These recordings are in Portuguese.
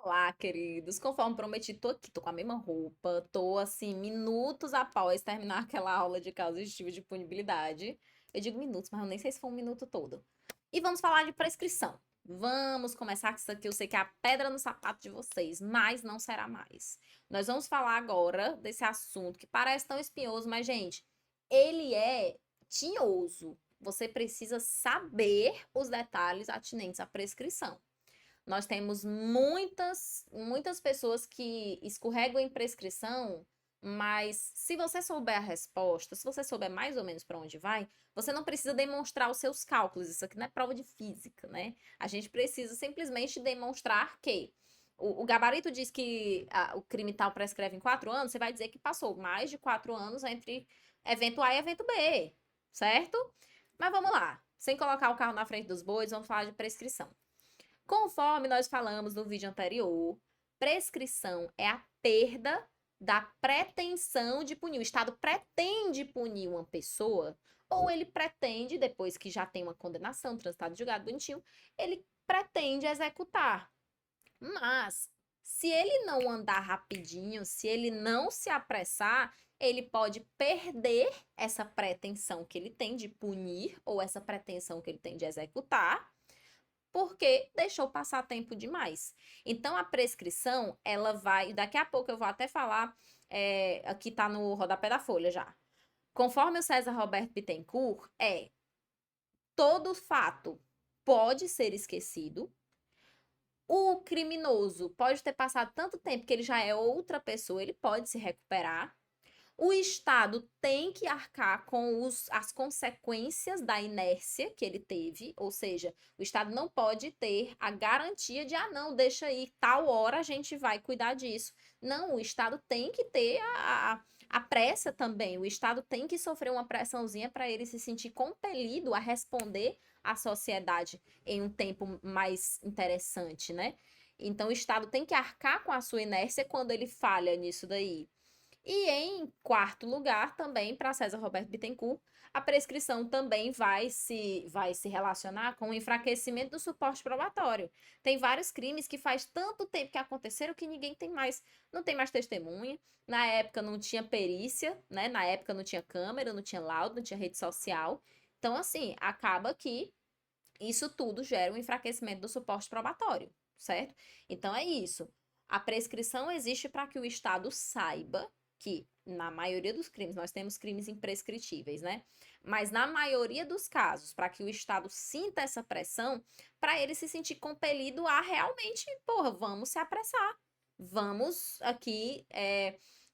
Olá, queridos. Conforme prometi, tô aqui, tô com a mesma roupa, tô assim, minutos após terminar aquela aula de causa e de punibilidade. Eu digo minutos, mas eu nem sei se foi um minuto todo. E vamos falar de prescrição. Vamos começar com isso aqui. Eu sei que é a pedra no sapato de vocês, mas não será mais. Nós vamos falar agora desse assunto que parece tão espinhoso, mas, gente, ele é tinhoso. Você precisa saber os detalhes atinentes à prescrição. Nós temos muitas pessoas que escorregam em prescrição, mas se você souber a resposta, se você souber mais ou menos para onde vai, você não precisa demonstrar os seus cálculos. Isso aqui não é prova de física, né? A gente precisa simplesmente demonstrar que o gabarito diz que o crime tal prescreve em 4 anos, você vai dizer que passou mais de 4 anos entre evento A e evento B, certo? Mas vamos lá. Sem colocar o carro na frente dos bois, vamos falar de prescrição. Conforme nós falamos no vídeo anterior, prescrição é a perda da pretensão de punir. O Estado pretende punir uma pessoa, ou ele pretende, depois que já tem uma condenação, transitado julgado bonitinho, ele pretende executar. Mas, se ele não andar rapidinho, se ele não se apressar, ele pode perder essa pretensão que ele tem de punir, ou essa pretensão que ele tem de executar, porque deixou passar tempo demais. Então, a prescrição, ela vai. Daqui a pouco eu vou até falar, aqui tá no rodapé da folha já. Conforme o César Roberto Bittencourt, todo fato pode ser esquecido. O criminoso pode ter passado tanto tempo que ele já é outra pessoa, ele pode se recuperar. O Estado tem que arcar com as consequências da inércia que ele teve, ou seja, o Estado não pode ter a garantia de, não, deixa aí, tal hora a gente vai cuidar disso. Não, o Estado tem que ter a pressa também, o Estado tem que sofrer uma pressãozinha para ele se sentir compelido a responder à sociedade em um tempo mais interessante, né? Então, o Estado tem que arcar com a sua inércia quando ele falha nisso daí. E em quarto lugar, também para César Roberto Bittencourt, a prescrição também vai se relacionar com o enfraquecimento do suporte probatório. Tem vários crimes que faz tanto tempo que aconteceram que ninguém não tem mais testemunha. Na época não tinha perícia, né? Na época não tinha câmera, não tinha laudo, não tinha rede social. Então, assim, acaba que isso tudo gera um enfraquecimento do suporte probatório, certo? Então é isso. A prescrição existe para que o Estado saiba que, na maioria dos crimes, nós temos crimes imprescritíveis, né? Mas na maioria dos casos, para que o Estado sinta essa pressão, para ele se sentir compelido a realmente, porra, vamos se apressar. Vamos aqui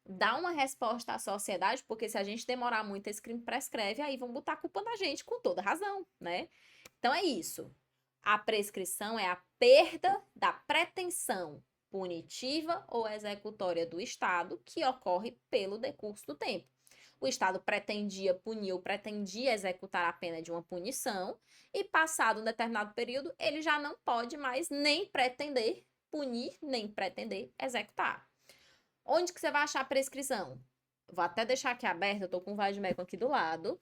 dar uma resposta à sociedade, porque se a gente demorar muito, esse crime prescreve, aí vão botar a culpa na gente, com toda razão, né? Então é isso. A prescrição é a perda da pretensão punitiva ou executória do Estado que ocorre pelo decurso do tempo. O Estado pretendia punir ou pretendia executar a pena de uma punição e, passado um determinado período, ele já não pode mais nem pretender punir, nem pretender executar. Onde que você vai achar a prescrição? Vou até deixar aqui aberto, eu tô com o Vadimeco aqui do lado.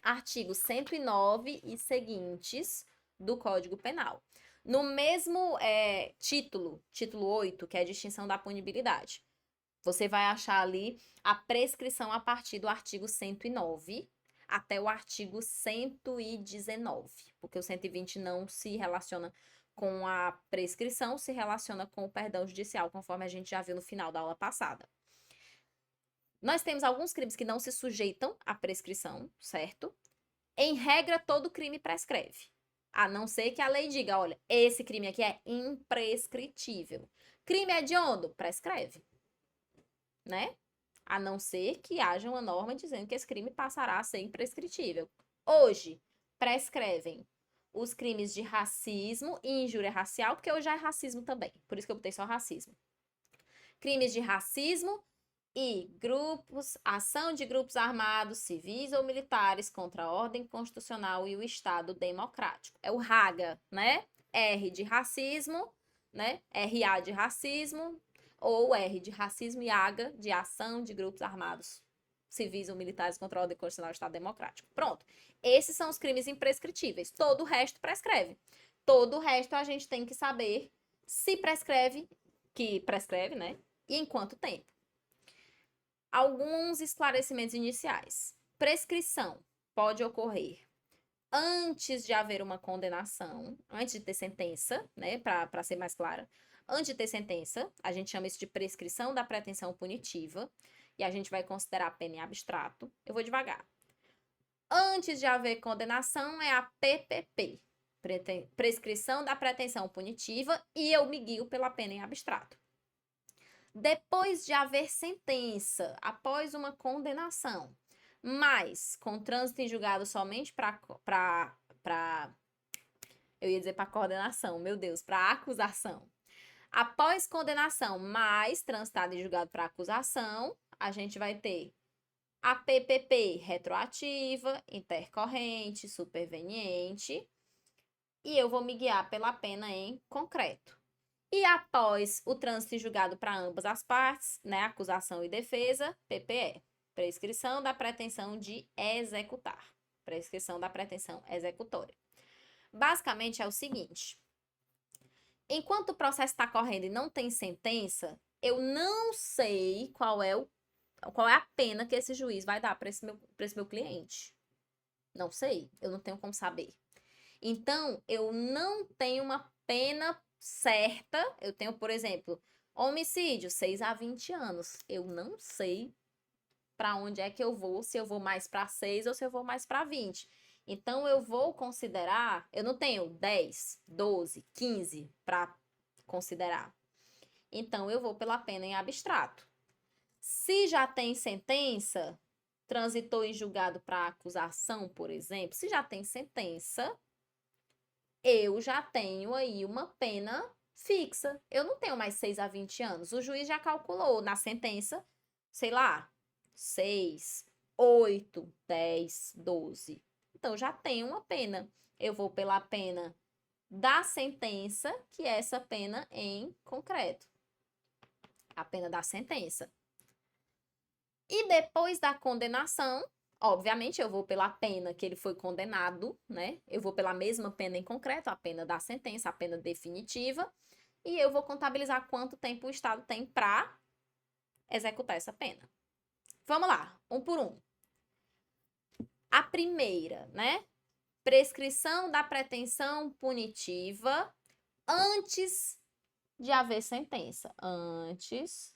Artigo 109 e seguintes do Código Penal. No mesmo título 8, que é a distinção da punibilidade, você vai achar ali a prescrição a partir do artigo 109 até o artigo 119, porque o 120 não se relaciona com a prescrição, se relaciona com o perdão judicial, conforme a gente já viu no final da aula passada. Nós temos alguns crimes que não se sujeitam à prescrição, certo? Em regra, todo crime prescreve. A não ser que a lei diga, olha, esse crime aqui é imprescritível. Crime hediondo? Prescreve, né? A não ser que haja uma norma dizendo que esse crime passará a ser imprescritível. Hoje, prescrevem os crimes de racismo e injúria racial, porque hoje é racismo também. Por isso que eu botei só racismo. Crimes de racismo e ação de grupos armados, civis ou militares contra a ordem constitucional e o Estado democrático. É o RAGA, né? R de racismo, né? RA de racismo, ou R de racismo e AGA de ação de grupos armados, civis ou militares contra a ordem constitucional e o Estado democrático. Pronto. Esses são os crimes imprescritíveis. Todo o resto prescreve. Todo o resto a gente tem que saber se prescreve que prescreve, né? E em quanto tempo? Alguns esclarecimentos iniciais. Prescrição pode ocorrer antes de haver uma condenação, antes de ter sentença, né? Para ser mais clara. Antes de ter sentença, a gente chama isso de prescrição da pretensão punitiva, e a gente vai considerar a pena em abstrato. Eu vou devagar. Antes de haver condenação é a PPP, prescrição da pretensão punitiva, e eu me guio pela pena em abstrato. Depois de haver sentença, após uma condenação, mas com trânsito em julgado somente eu ia dizer para coordenação, meu Deus, para acusação. Após condenação, mais transitado em julgado para acusação, a gente vai ter a PPP retroativa, intercorrente, superveniente, e eu vou me guiar pela pena em concreto. E após o trânsito em julgado para ambas as partes, né, acusação e defesa, PPE, prescrição da pretensão de executar, prescrição da pretensão executória. Basicamente é o seguinte: enquanto o processo está correndo e não tem sentença, eu não sei qual é a pena que esse juiz vai dar para esse meu cliente. Não sei, eu não tenho como saber. Então, eu não tenho uma pena certa. Eu tenho, por exemplo, homicídio, 6 a 20 anos. Eu não sei para onde é que eu vou, se eu vou mais para 6 ou se eu vou mais para 20. Então, eu vou considerar, eu não tenho 10, 12, 15 para considerar. Então, eu vou pela pena em abstrato. Se já tem sentença, transitou em julgado para acusação, por exemplo, se já tem sentença, eu já tenho aí uma pena fixa. Eu não tenho mais 6 a 20 anos. O juiz já calculou na sentença, sei lá, 6, 8, 10, 12. Então, já tenho uma pena. Eu vou pela pena da sentença, que é essa pena em concreto. A pena da sentença. E depois da condenação, obviamente, eu vou pela pena que ele foi condenado, né? Eu vou pela mesma pena em concreto, a pena da sentença, a pena definitiva, e eu vou contabilizar quanto tempo o Estado tem para executar essa pena. Vamos lá, um por um. A primeira, né? Prescrição da pretensão punitiva antes de haver sentença, antes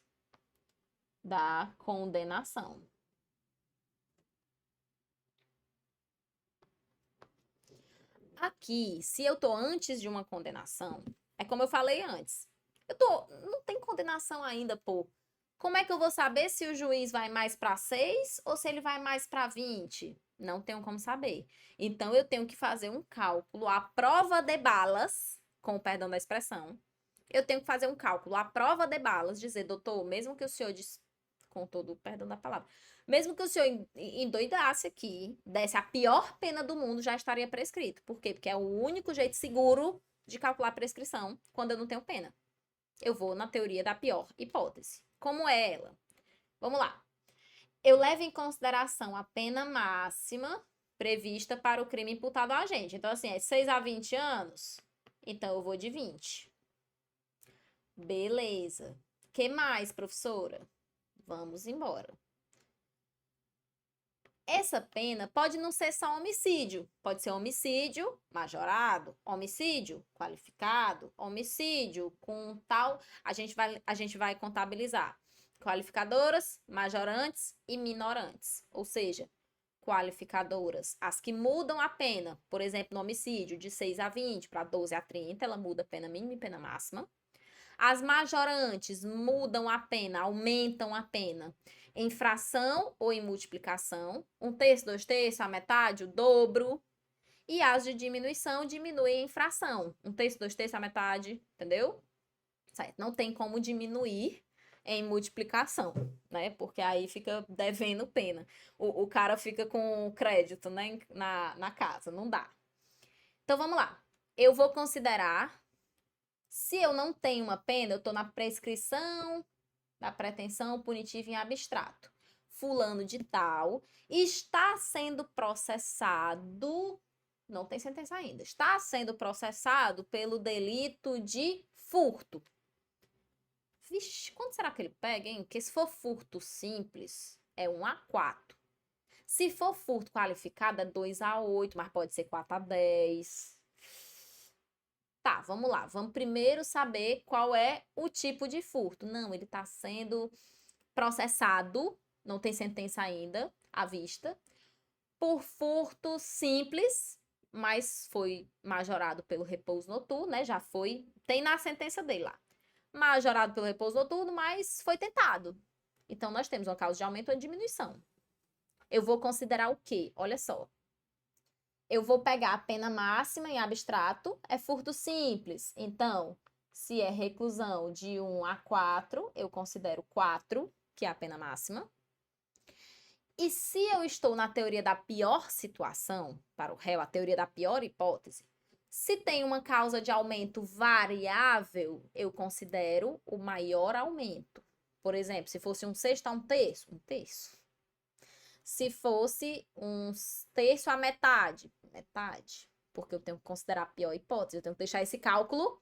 da condenação. Aqui, se eu tô antes de uma condenação, é como eu falei antes. Não tem condenação ainda, pô. Como é que eu vou saber se o juiz vai mais para 6 ou se ele vai mais para 20? Não tenho como saber. Então, eu tenho que fazer um cálculo à prova de balas, com o perdão da expressão. Eu tenho que fazer um cálculo à prova de balas, dizer, doutor, mesmo que o senhor com todo o perdão da palavra, mesmo que o senhor endoidasse aqui, desse a pior pena do mundo, já estaria prescrito. Por quê? Porque é o único jeito seguro de calcular a prescrição quando eu não tenho pena. Eu vou na teoria da pior hipótese. Como é ela? Vamos lá. Eu levo em consideração a pena máxima prevista para o crime imputado a gente. Então, assim, é 6 a 20 anos? Então, eu vou de 20. Beleza. Que mais, professora? Vamos embora. Essa pena pode não ser só homicídio, pode ser homicídio majorado, homicídio qualificado, homicídio com tal, a gente vai contabilizar qualificadoras, majorantes e minorantes, ou seja, qualificadoras, as que mudam a pena, por exemplo, no homicídio de 6 a 20 para 12 a 30, ela muda a pena mínima e pena máxima. As majorantes mudam a pena, aumentam a pena em fração ou em multiplicação. 1/3, 2/3, a metade, o dobro. E as de diminuição diminuem em fração. 1/3, 2/3, a metade, entendeu? Certo. Não tem como diminuir em multiplicação, né? Porque aí fica devendo pena. O cara fica com crédito, né? Na casa, não dá. Então, vamos lá. Eu vou considerar. Se eu não tenho uma pena, eu estou na prescrição da pretensão punitiva em abstrato. Fulano de tal está sendo processado, não tem sentença ainda, está sendo processado pelo delito de furto. Vixe, quanto será que ele pega, hein? Porque se for furto simples, é 1 a 4. Se for furto qualificado, é 2 a 8, mas pode ser 4 a 10. Tá, vamos lá. Vamos primeiro saber qual é o tipo de furto. Não, ele está sendo processado, não tem sentença ainda à vista, por furto simples, mas foi majorado pelo repouso noturno, né? Já foi, tem na sentença dele lá. Majorado pelo repouso noturno, mas foi tentado. Então, nós temos uma causa de aumento ou diminuição. Eu vou considerar o quê? Olha só. Eu vou pegar a pena máxima em abstrato, é furto simples. Então, se é reclusão de 1 a 4, eu considero 4, que é a pena máxima. E se eu estou na teoria da pior situação, para o réu, a teoria da pior hipótese, se tem uma causa de aumento variável, eu considero o maior aumento. Por exemplo, se fosse 1/6 a 1/3, 1/3. Se fosse 1/3 a metade, metade. Porque eu tenho que considerar a pior hipótese, eu tenho que deixar esse cálculo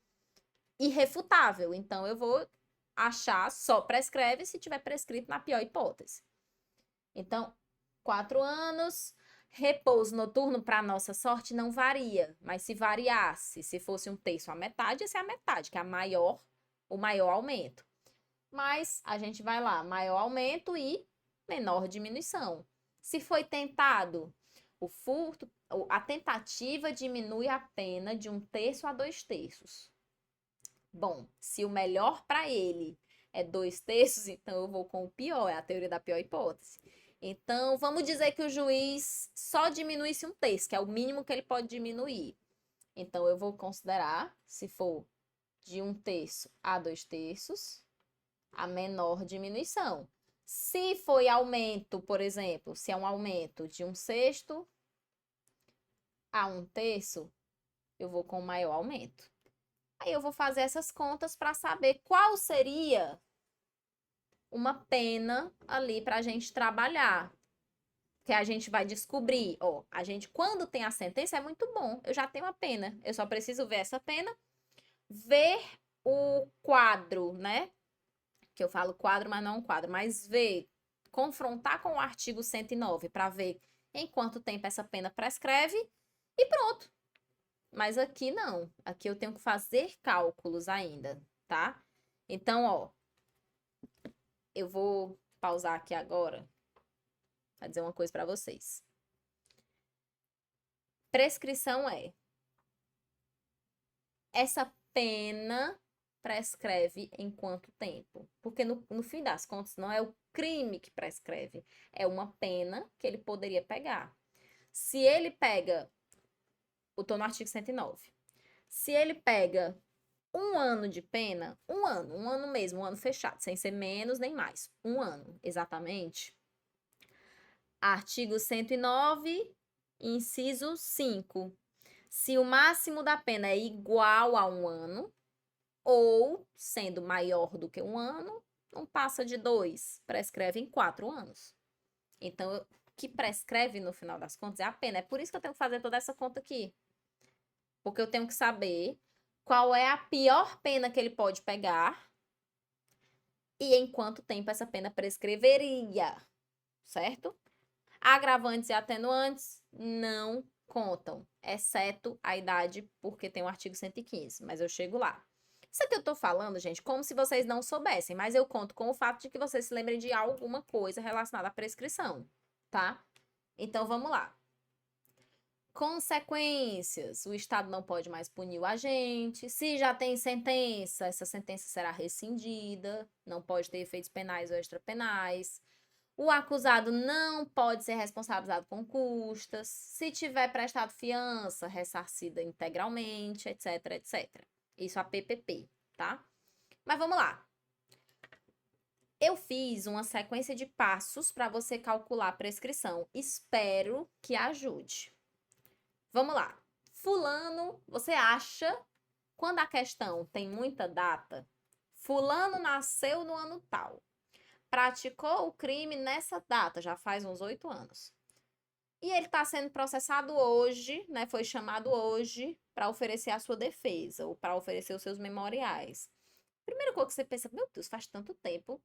irrefutável. Então, eu vou achar só prescreve se tiver prescrito na pior hipótese. Então, 4 anos, repouso noturno, para nossa sorte, não varia. Mas se variasse, se fosse 1/3 a metade, essa é a metade, que é o maior aumento. Mas a gente vai lá, maior aumento e menor diminuição. Se foi tentado o furto, a tentativa diminui a pena de 1/3 a 2/3. Bom, se o melhor para ele é 2/3, então eu vou com o pior, é a teoria da pior hipótese. Então, vamos dizer que o juiz só diminuísse 1/3, que é o mínimo que ele pode diminuir. Então, eu vou considerar, se for de 1/3 a 2/3, a menor diminuição. Se foi aumento, por exemplo, se é um aumento de 1/6 a 1/3, eu vou com o maior aumento. Aí eu vou fazer essas contas para saber qual seria uma pena ali para a gente trabalhar. Que a gente vai descobrir, ó, a gente quando tem a sentença é muito bom, eu já tenho a pena, eu só preciso ver essa pena, ver o quadro, né? Que eu falo quadro, mas não um quadro, mas ver, confrontar com o artigo 109 para ver em quanto tempo essa pena prescreve e pronto. Mas aqui não, aqui eu tenho que fazer cálculos ainda, tá? Então, ó, eu vou pausar aqui agora para dizer uma coisa para vocês. Prescrição é essa pena prescreve em quanto tempo? Porque no fim das contas não é o crime que prescreve, é uma pena que ele poderia pegar. Se ele pega, eu tô no artigo 109, se ele pega 1 ano de pena, 1 ano mesmo, 1 ano fechado, sem ser menos nem mais, 1 ano, exatamente. Artigo 109, inciso 5. Se o máximo da pena é igual a 1 ano, ou, sendo maior do que 1 ano, não passa de 2, prescreve em 4 anos. Então, o que prescreve no final das contas é a pena. É por isso que eu tenho que fazer toda essa conta aqui. Porque eu tenho que saber qual é a pior pena que ele pode pegar e em quanto tempo essa pena prescreveria, certo? Agravantes e atenuantes não contam, exceto a idade, porque tem o artigo 115, mas eu chego lá. Isso aqui eu tô falando, gente, como se vocês não soubessem, mas eu conto com o fato de que vocês se lembrem de alguma coisa relacionada à prescrição, tá? Então, vamos lá. Consequências: o Estado não pode mais punir o agente. Se já tem sentença, essa sentença será rescindida, não pode ter efeitos penais ou extrapenais. O acusado não pode ser responsabilizado com custas. Se tiver prestado fiança, ressarcida integralmente, etc, etc. Isso a PPP, tá? Mas vamos lá. Eu fiz uma sequência de passos para você calcular a prescrição. Espero que ajude. Vamos lá. Fulano, você acha, quando a questão tem muita data, fulano nasceu no ano tal. Praticou o crime nessa data, já faz uns 8 anos. E ele está sendo processado hoje, né? Foi chamado hoje para oferecer a sua defesa ou para oferecer os seus memoriais. Primeira coisa que você pensa, meu Deus, faz tanto tempo,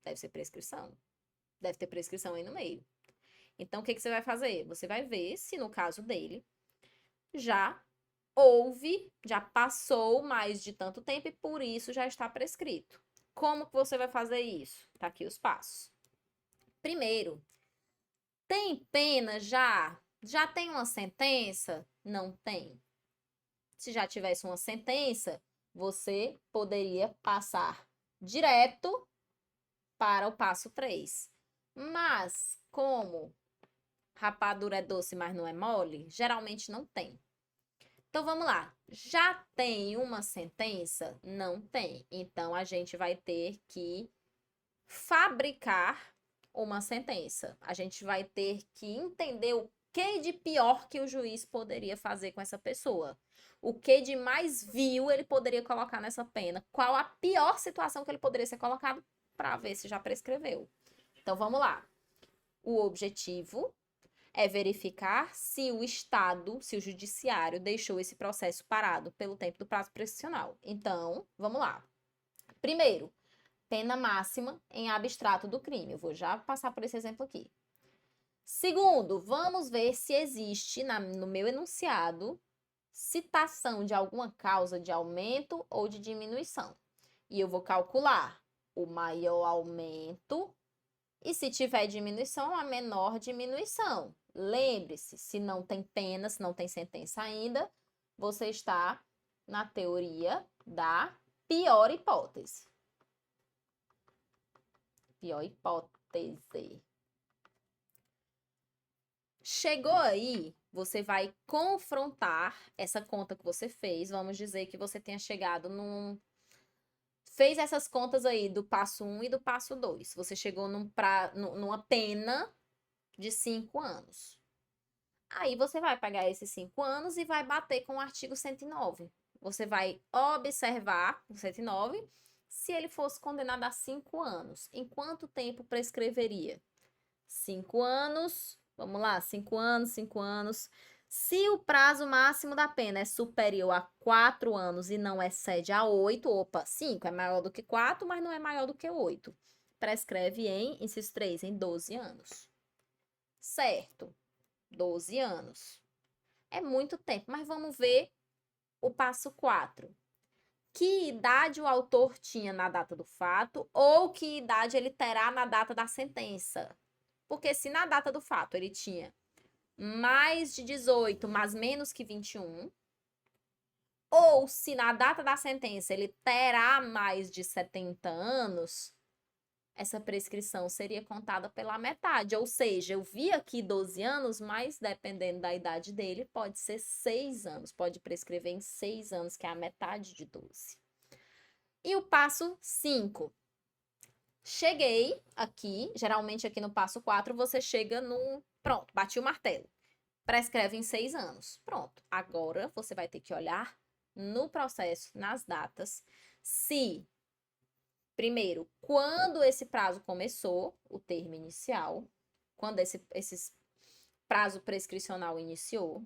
deve ser prescrição. Deve ter prescrição aí no meio. Então, o que que você vai fazer? Você vai ver se no caso dele já houve, já passou mais de tanto tempo e por isso já está prescrito. Como que você vai fazer isso? Tá aqui os passos. Primeiro, tem pena já? Já tem uma sentença? Não tem. Se já tivesse uma sentença, você poderia passar direto para o passo 3. Mas, como rapadura é doce, mas não é mole, geralmente não tem. Então vamos lá. Já tem uma sentença? Não tem. Então a gente vai ter que fabricar uma sentença. A gente vai ter que entender o que de pior que o juiz poderia fazer com essa pessoa. O que de mais vil ele poderia colocar nessa pena. Qual a pior situação que ele poderia ser colocado para ver se já prescreveu. Então vamos lá. O objetivo é verificar se o Estado, se o judiciário deixou esse processo parado pelo tempo do prazo prescricional. Então, vamos lá. Primeiro, pena máxima em abstrato do crime. Eu vou já passar por esse exemplo aqui. Segundo, vamos ver se existe no meu enunciado citação de alguma causa de aumento ou de diminuição. E eu vou calcular o maior aumento e, se tiver diminuição, a menor diminuição. Lembre-se, se não tem pena, se não tem sentença ainda, você está na teoria da pior hipótese. Pior hipótese. Chegou aí, você vai confrontar essa conta que você fez. Vamos dizer que você tenha chegado fez essas contas aí do passo 1 e do passo 2. Você chegou numa pena de 5 anos. Aí você vai pegar esses 5 anos e vai bater com o artigo 109. Você vai observar o 109. Se ele fosse condenado a 5 anos, em quanto tempo prescreveria? 5 anos, vamos lá, 5 anos, 5 anos. Se o prazo máximo da pena é superior a 4 anos e não excede a 8, opa, 5 é maior do que 4, mas não é maior do que 8. Prescreve em, inciso 3, em 12 anos. Certo, 12 anos. É muito tempo, mas vamos ver o passo 4. Que idade o autor tinha na data do fato ou que idade ele terá na data da sentença? Porque se na data do fato ele tinha mais de 18, mas menos que 21, ou se na data da sentença ele terá mais de 70 anos, essa prescrição seria contada pela metade. Ou seja, eu vi aqui 12 anos, mas dependendo da idade dele, pode ser 6 anos. Pode prescrever em 6 anos, que é a metade de 12. E o passo 5. Cheguei aqui, geralmente aqui no passo 4, você chega no... Pronto, bati o martelo. Prescreve em 6 anos. Pronto. Agora você vai ter que olhar no processo, nas datas, se, primeiro, quando esse prazo começou, o termo inicial, quando esse prazo prescricional iniciou,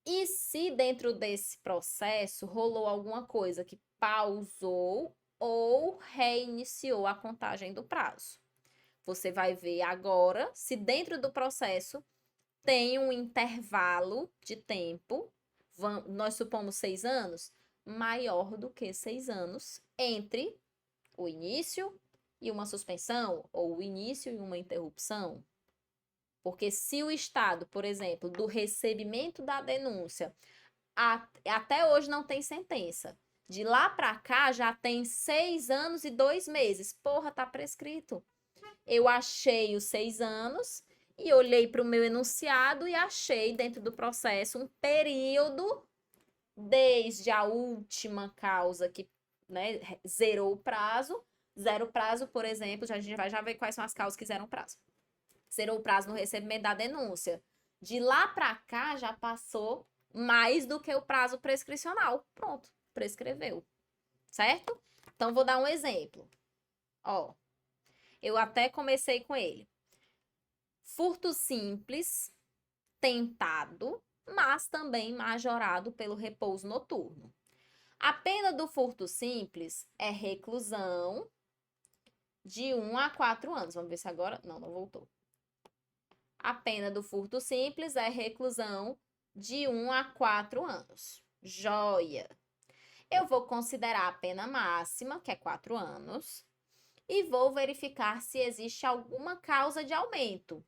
e se dentro desse processo rolou alguma coisa que pausou ou reiniciou a contagem do prazo. Você vai ver agora se dentro do processo tem um intervalo de tempo, nós supomos 6 anos, maior do que 6 anos entre o início e uma suspensão, ou o início e uma interrupção. Porque se o estado, por exemplo, do recebimento da denúncia, até hoje não tem sentença, de lá para cá já tem 6 anos e 2 meses. Porra, tá prescrito. Eu achei os 6 anos e olhei para o meu enunciado e achei dentro do processo um período desde a última causa que, né, zerou o prazo. Zero prazo, por exemplo, a gente vai já ver quais são as causas que zeram prazo. Zerou o prazo no recebimento da denúncia. De lá para cá já passou mais do que o prazo prescricional. Pronto, prescreveu. Certo? Então, vou dar um exemplo. Ó, eu até comecei com ele. Furto simples, tentado, mas também majorado pelo repouso noturno. A pena do furto simples é reclusão de 1 a 4 anos. Vamos ver se agora... Não, não voltou. A pena do furto simples é reclusão de 1 a 4 anos. Joia! Eu vou considerar a pena máxima, que é 4 anos, e vou verificar se existe alguma causa de aumento.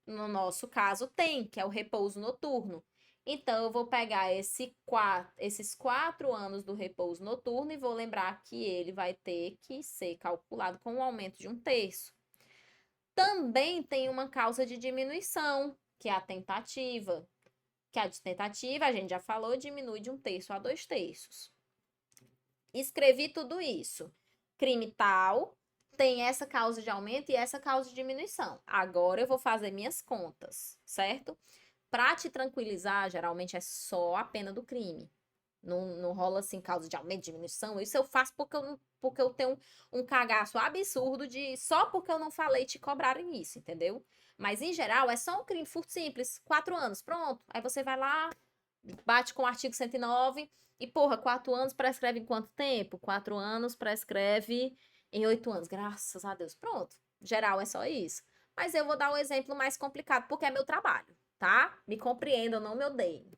No nosso caso, tem, que é o repouso noturno. Então, eu vou pegar esses 4 anos do repouso noturno e vou lembrar que ele vai ter que ser calculado com um aumento de 1/3. Também tem uma causa de diminuição, que é a tentativa. Que a de tentativa, a gente já falou, diminui de 1/3 a 2/3. Escrevi tudo isso. Crime tal tem essa causa de aumento e essa causa de diminuição. Agora eu vou fazer minhas contas, certo? Para te tranquilizar, geralmente é só a pena do crime. Não rola assim causa de aumento, diminuição. Isso eu faço porque eu tenho um cagaço absurdo de só porque eu não falei te cobrarem isso, entendeu? Mas em geral é só um crime furto simples, 4 anos, pronto. Aí você vai lá, bate com o artigo 109 e, porra, 4 anos prescreve em quanto tempo? 4 anos prescreve em 8 anos. Graças a Deus. Pronto. Geral é só isso. Mas eu vou dar um exemplo mais complicado, porque é meu trabalho, tá? Me compreendam, não me odeiem.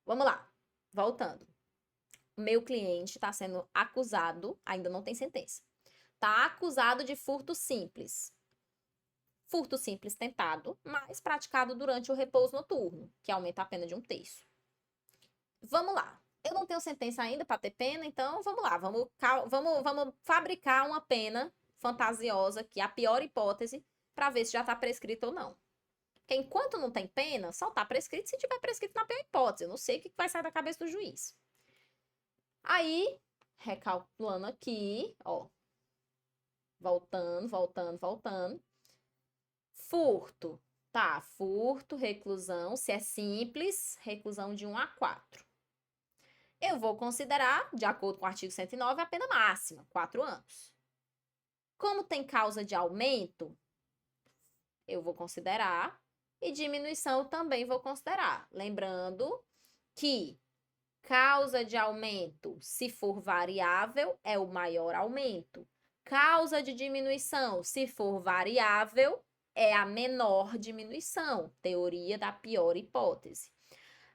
Vamos lá. Voltando. Meu cliente está sendo acusado, ainda não tem sentença. Está acusado de furto simples. Furto simples tentado, mas praticado durante o repouso noturno, que aumenta a pena de 1/3. Vamos lá. Eu não tenho sentença ainda para ter pena, então vamos lá. Vamos fabricar uma pena fantasiosa, que é a pior hipótese, para ver se já está prescrito ou não. Porque enquanto não tem pena, só está prescrito se tiver prescrito na pior hipótese. Eu não sei o que vai sair da cabeça do juiz. Aí, recalculando aqui, ó. Voltando. Furto. Tá, furto, reclusão. Se é simples, reclusão de 1 a 4. Eu vou considerar, de acordo com o artigo 109, a pena máxima, 4 anos. Como tem causa de aumento, eu vou considerar, e diminuição eu também vou considerar. Lembrando que causa de aumento, se for variável, é o maior aumento. Causa de diminuição, se for variável, é a menor diminuição. Teoria da pior hipótese.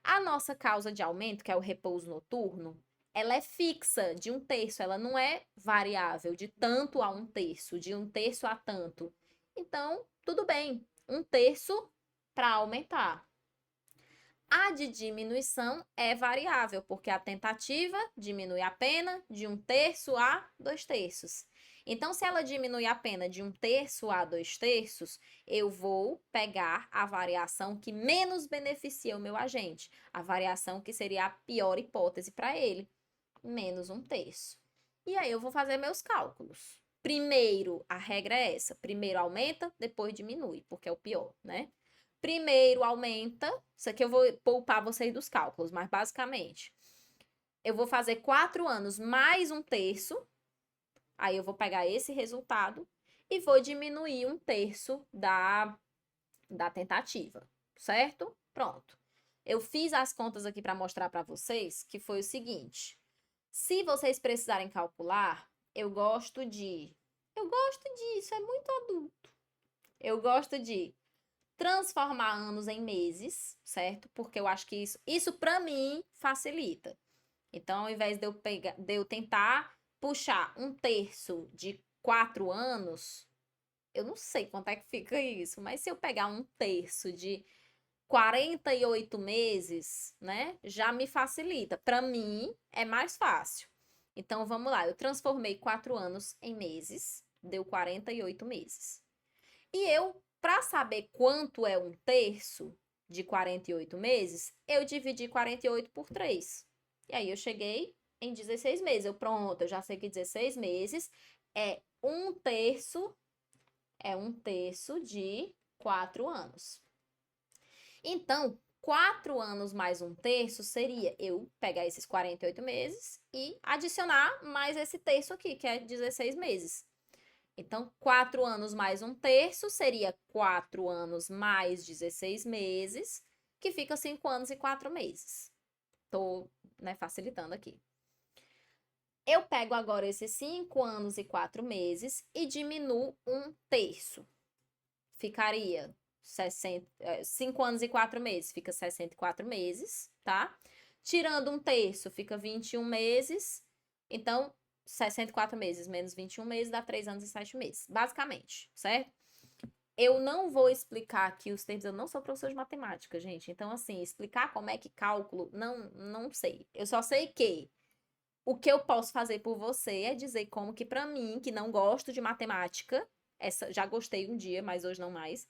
A nossa causa de aumento, que é o repouso noturno, ela é fixa de 1/3, ela não é variável de tanto a 1/3, de 1/3 a tanto. Então, tudo bem, 1/3 para aumentar. A de diminuição é variável, porque a tentativa diminui a pena de 1/3 a 2/3. Então, se ela diminui a pena de 1/3 a 2/3, eu vou pegar a variação que menos beneficia o meu agente. A variação que seria a pior hipótese para ele, menos 1/3. E aí eu vou fazer meus cálculos. Primeiro, a regra é essa. Primeiro aumenta, depois diminui, porque é o pior, né? Primeiro aumenta, isso aqui eu vou poupar vocês dos cálculos, mas basicamente, eu vou fazer 4 anos mais 1/3, aí eu vou pegar esse resultado e vou diminuir 1/3 da tentativa, certo? Pronto. Eu fiz as contas aqui para mostrar para vocês que foi o seguinte, se vocês precisarem calcular, eu gosto disso, é muito adulto. Eu gosto de transformar anos em meses, certo? Porque eu acho que isso para mim facilita. Então, ao invés de eu tentar puxar 1/3 de 4 anos, eu não sei quanto é que fica isso, mas se eu pegar 1/3 de 48 meses, né, já me facilita. Para mim, é mais fácil. Então, vamos lá, eu transformei 4 anos em meses, deu 48 meses. E eu, para saber quanto é 1/3 de 48 meses, eu dividi 48 por 3. E aí eu cheguei em 16 meses. Pronto, eu já sei que 16 meses é 1/3 de 4 anos. Então, 4 anos mais 1/3 seria eu pegar esses 48 meses e adicionar mais esse terço aqui, que é 16 meses. Então, 4 anos mais 1/3 seria 4 anos mais 16 meses, que fica 5 anos e 4 meses. Tô, né, facilitando aqui. Eu pego agora esses 5 anos e 4 meses e diminuo 1/3. Ficaria 5 anos e 4 meses, fica 64 meses, tá? Tirando 1/3, fica 21 meses. Então, 64 meses menos 21 meses dá 3 anos e 7 meses, basicamente, certo? Eu não vou explicar aqui os termos, eu não sou professor de matemática, gente. Então, assim, explicar como é que cálculo, não sei. Eu só sei que o que eu posso fazer por você é dizer como que para mim, que não gosto de matemática, já gostei um dia, mas hoje não mais,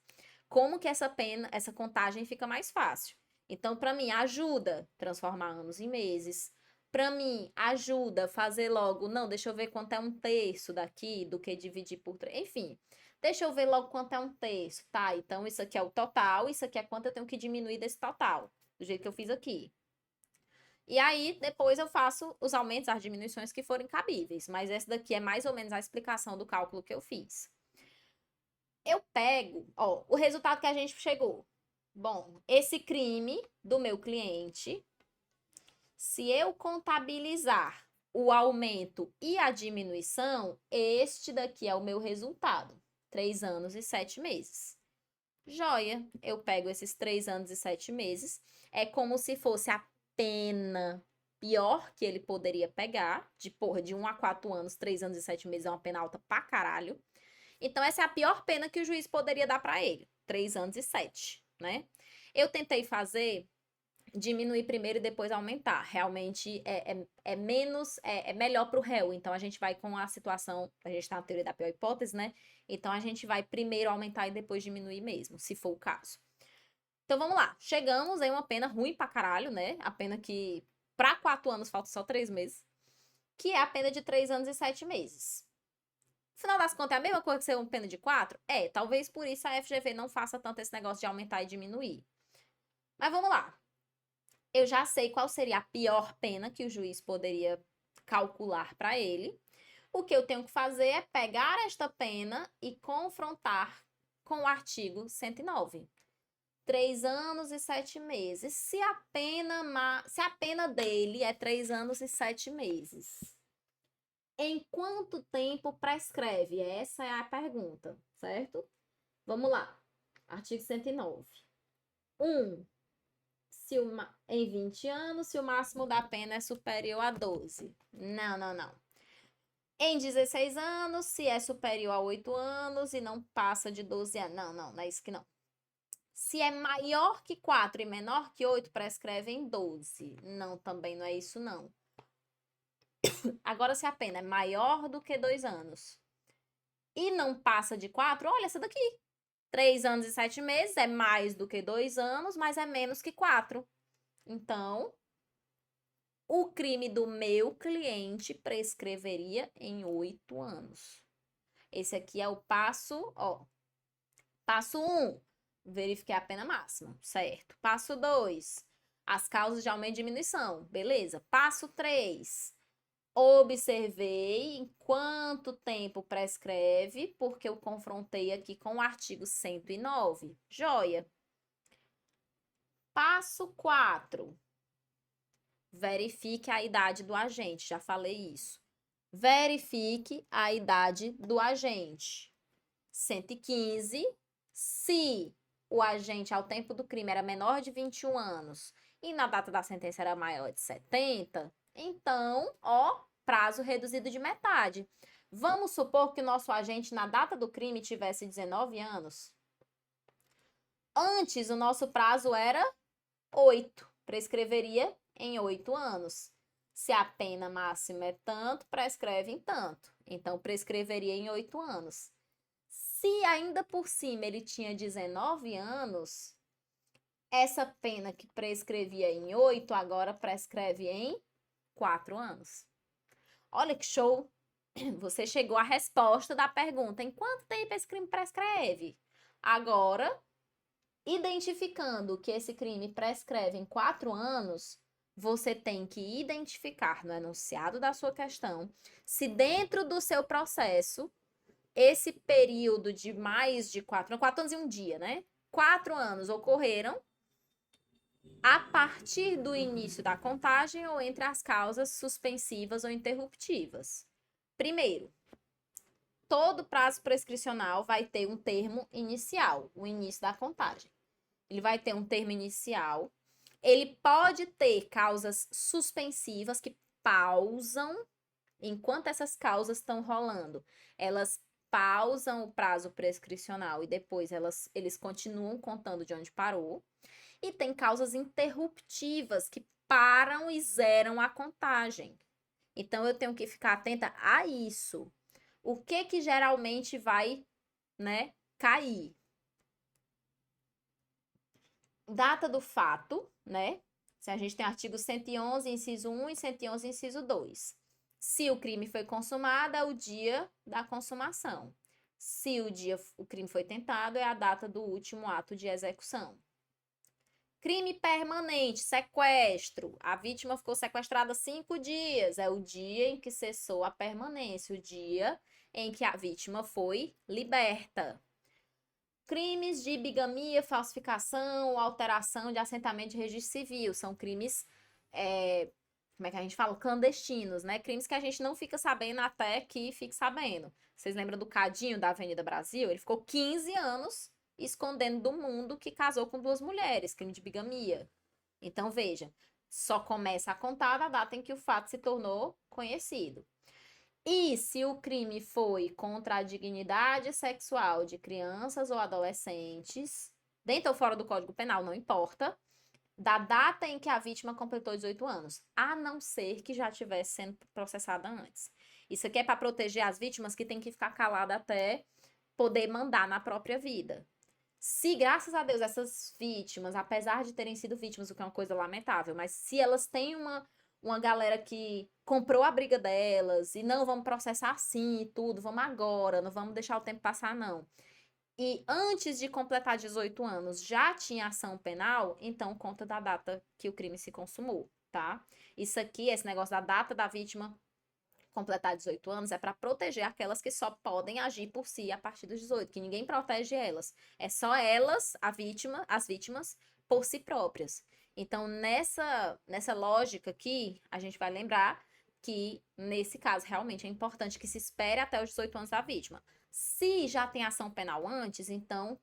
como que essa contagem fica mais fácil. Então, para mim, ajuda transformar anos em meses. Para mim, ajuda fazer logo, não, deixa eu ver quanto é 1/3 daqui, do que dividir por 3. Enfim, deixa eu ver logo quanto é 1/3, tá? Então, isso aqui é o total, isso aqui é quanto eu tenho que diminuir desse total, do jeito que eu fiz aqui. E aí, depois eu faço os aumentos, as diminuições que forem cabíveis. Mas essa daqui é mais ou menos a explicação do cálculo que eu fiz. Eu pego, ó, o resultado que a gente chegou. Bom, esse crime do meu cliente, se eu contabilizar o aumento e a diminuição, este daqui é o meu resultado. 3 anos e 7 meses. Joia, eu pego esses 3 anos e 7 meses. É como se fosse a pena pior que ele poderia pegar, de 1 a 4 anos, 3 anos e 7 meses é uma pena alta pra caralho. Então, essa é a pior pena que o juiz poderia dar pra ele, 3 anos e 7, né? Eu tentei fazer, diminuir primeiro e depois aumentar. Realmente é menos, é melhor pro réu. Então, a gente vai com a situação, a gente tá na teoria da pior hipótese, né? Então, a gente vai primeiro aumentar e depois diminuir mesmo, se for o caso. Então vamos lá. Chegamos em uma pena ruim pra caralho, né? A pena que pra 4 anos falta só 3 meses. Que é a pena de 3 anos e 7 meses. No final das contas, é a mesma coisa que ser uma pena de 4? É, talvez por isso a FGV não faça tanto esse negócio de aumentar e diminuir. Mas vamos lá. Eu já sei qual seria a pior pena que o juiz poderia calcular para ele. O que eu tenho que fazer é pegar esta pena e confrontar com o artigo 109. 3 anos e 7 meses. Se a pena dele é 3 anos e 7 meses, em quanto tempo prescreve? Essa é a pergunta, certo? Vamos lá. Artigo 109. 1. Em 20 anos, se o máximo da pena é superior a 12. Não. Em 16 anos, se é superior a 8 anos e não passa de 12 anos. Não é isso que não. Se é maior que 4 e menor que 8, prescreve em 12. Não, também não é isso, não. Agora, se a pena é maior do que 2 anos e não passa de 4, olha essa daqui. 3 anos e 7 meses é mais do que 2 anos, mas é menos que 4. Então, o crime do meu cliente prescreveria em 8 anos. Esse aqui é o passo, ó. Passo 1, verifiquei a pena máxima, certo? Passo 2, as causas de aumento e diminuição, beleza. Passo 3, observei em quanto tempo prescreve, porque eu confrontei aqui com o artigo 109. Joia. Passo 4, verifique a idade do agente, já falei isso. Verifique a idade do agente. 115, se o agente ao tempo do crime era menor de 21 anos e na data da sentença era maior de 70, então, ó, prazo reduzido de metade. Vamos supor que o nosso agente na data do crime tivesse 19 anos. Antes, o nosso prazo era 8, prescreveria em 8 anos. Se a pena máxima é tanto, prescreve em tanto. Então, prescreveria em 8 anos. Se ainda por cima ele tinha 19 anos, essa pena que prescrevia em 8, agora prescreve em 4 anos. Olha que show! Você chegou à resposta da pergunta: em quanto tempo esse crime prescreve? Agora, identificando que esse crime prescreve em 4 anos, você tem que identificar no enunciado da sua questão se dentro do seu processo esse período de mais de 4 anos e um dia, né? 4 anos ocorreram a partir do início da contagem ou entre as causas suspensivas ou interruptivas. Primeiro, todo prazo prescricional vai ter um termo inicial, o início da contagem. Ele vai ter um termo inicial. Ele pode ter causas suspensivas que pausam enquanto essas causas estão rolando. Elas pausam o prazo prescricional e depois eles continuam contando de onde parou. E tem causas interruptivas que param e zeram a contagem. Então eu tenho que ficar atenta a isso. O que geralmente vai, né, cair? Data do fato, né? Se a gente tem artigo 111, inciso 1 e 111, inciso 2. Se o crime foi consumado, é o dia da consumação. Se o crime foi tentado, é a data do último ato de execução. Crime permanente, sequestro. A vítima ficou sequestrada 5 dias. É o dia em que cessou a permanência, o dia em que a vítima foi liberta. Crimes de bigamia, falsificação, alteração de assentamento de registro civil. São crimes, como é que a gente fala? Clandestinos, né? Crimes que a gente não fica sabendo até que fique sabendo. Vocês lembram do Cadinho da Avenida Brasil? Ele ficou 15 anos escondendo do mundo que casou com 2 mulheres, crime de bigamia. Então, veja, só começa a contar da data em que o fato se tornou conhecido. E se o crime foi contra a dignidade sexual de crianças ou adolescentes, dentro ou fora do Código Penal, não importa, da data em que a vítima completou 18 anos, a não ser que já tivesse sendo processada antes. Isso aqui é para proteger as vítimas que têm que ficar calada até poder mandar na própria vida. Se, graças a Deus, essas vítimas, apesar de terem sido vítimas, o que é uma coisa lamentável, mas se elas têm uma galera que comprou a briga delas e não, vamos processar assim e tudo, vamos agora, não vamos deixar o tempo passar, não. E antes de completar 18 anos já tinha ação penal, então conta da data que o crime se consumou, tá? Isso aqui, esse negócio da data da vítima completar 18 anos é para proteger aquelas que só podem agir por si a partir dos 18, que ninguém protege elas. É só elas, as vítimas, por si próprias. Então, nessa lógica aqui, a gente vai lembrar que, nesse caso, realmente é importante que se espere até os 18 anos da vítima. Se já tem ação penal antes, então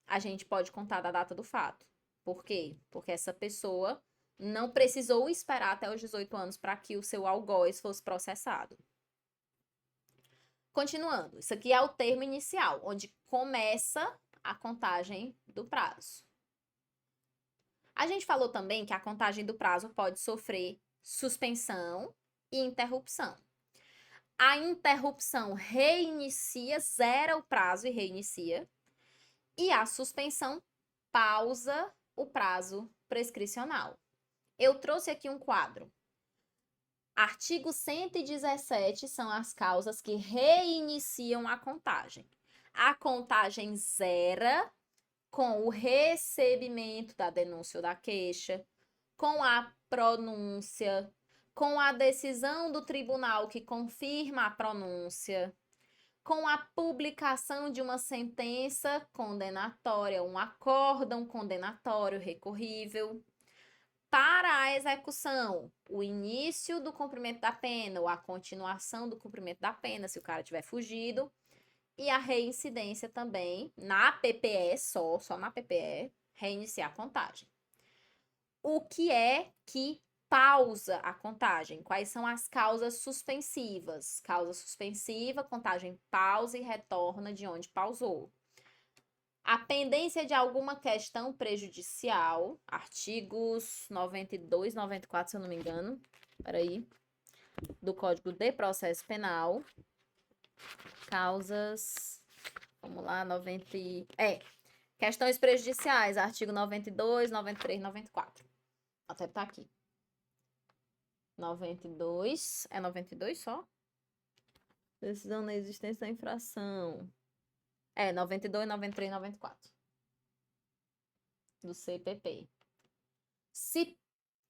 a gente pode contar da data do fato. Por quê? Porque essa pessoa não precisou esperar até os 18 anos para que o seu algoz fosse processado. Continuando, isso aqui é o termo inicial, onde começa a contagem do prazo. A gente falou também que a contagem do prazo pode sofrer suspensão e interrupção. A interrupção reinicia, zera o prazo e reinicia. E a suspensão pausa o prazo prescricional. Eu trouxe aqui um quadro. Artigo 117 são as causas que reiniciam a contagem. A contagem zera com o recebimento da denúncia ou da queixa, com a pronúncia, com a decisão do tribunal que confirma a pronúncia, com a publicação de uma sentença condenatória, um acórdão condenatório recorrível. Para a execução, o início do cumprimento da pena ou a continuação do cumprimento da pena, se o cara tiver fugido, e a reincidência também, na PPE só na PPE, reiniciar a contagem. O que é que pausa a contagem? Quais são as causas suspensivas? Causa suspensiva, contagem pausa e retorna de onde pausou. A pendência de alguma questão prejudicial, artigos 92, 94, se eu não me engano, peraí, do Código de Processo Penal, causas, vamos lá, questões prejudiciais, artigo 92, 93, 94, até tá aqui. 92, é 92 só? Decisão na existência da infração. 92, 93, 94. Do CPP. Se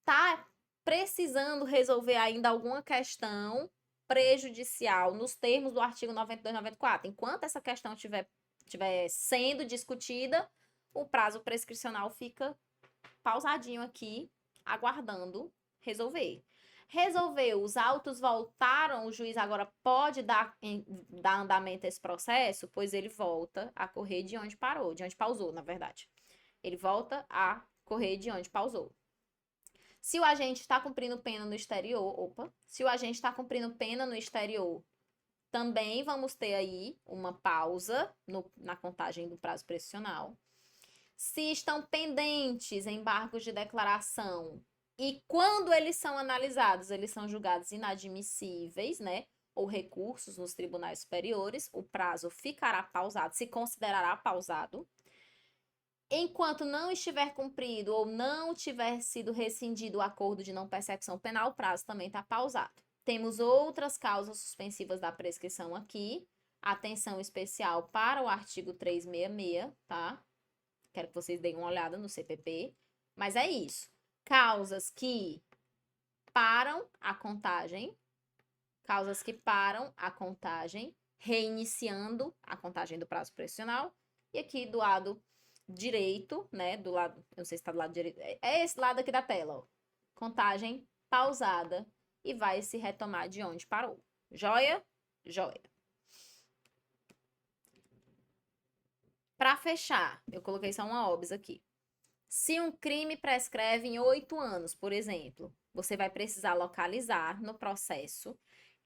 tá precisando resolver ainda alguma questão prejudicial nos termos do artigo 92, 94, enquanto essa questão estiver sendo discutida, o prazo prescricional fica pausadinho aqui, aguardando resolver. Resolveu, os autos voltaram, o juiz agora pode dar andamento a esse processo, pois ele volta a correr de onde parou, de onde pausou, na verdade. Ele volta a correr de onde pausou. Se o agente está cumprindo pena no exterior, se o agente está cumprindo pena no exterior, também vamos ter aí uma pausa na contagem do prazo prescricional. Se estão pendentes embargos de declaração e quando eles são analisados, eles são julgados inadmissíveis, né? Ou recursos nos tribunais superiores, o prazo ficará pausado, se considerará pausado. Enquanto não estiver cumprido ou não tiver sido rescindido o acordo de não persecução penal, o prazo também está pausado. Temos outras causas suspensivas da prescrição aqui. Atenção especial para o artigo 366, tá? Quero que vocês deem uma olhada no CPP. Mas é isso. Causas que param a contagem. Causas que param a contagem, reiniciando a contagem do prazo prescricional. E aqui do lado direito, né? Do lado, eu não sei se está do lado direito. É esse lado aqui da tela, ó. Contagem pausada e vai se retomar de onde parou. Joia? Joia. Para fechar, eu coloquei só uma óbvia aqui. Se um crime prescreve em 8 anos, por exemplo, você vai precisar localizar no processo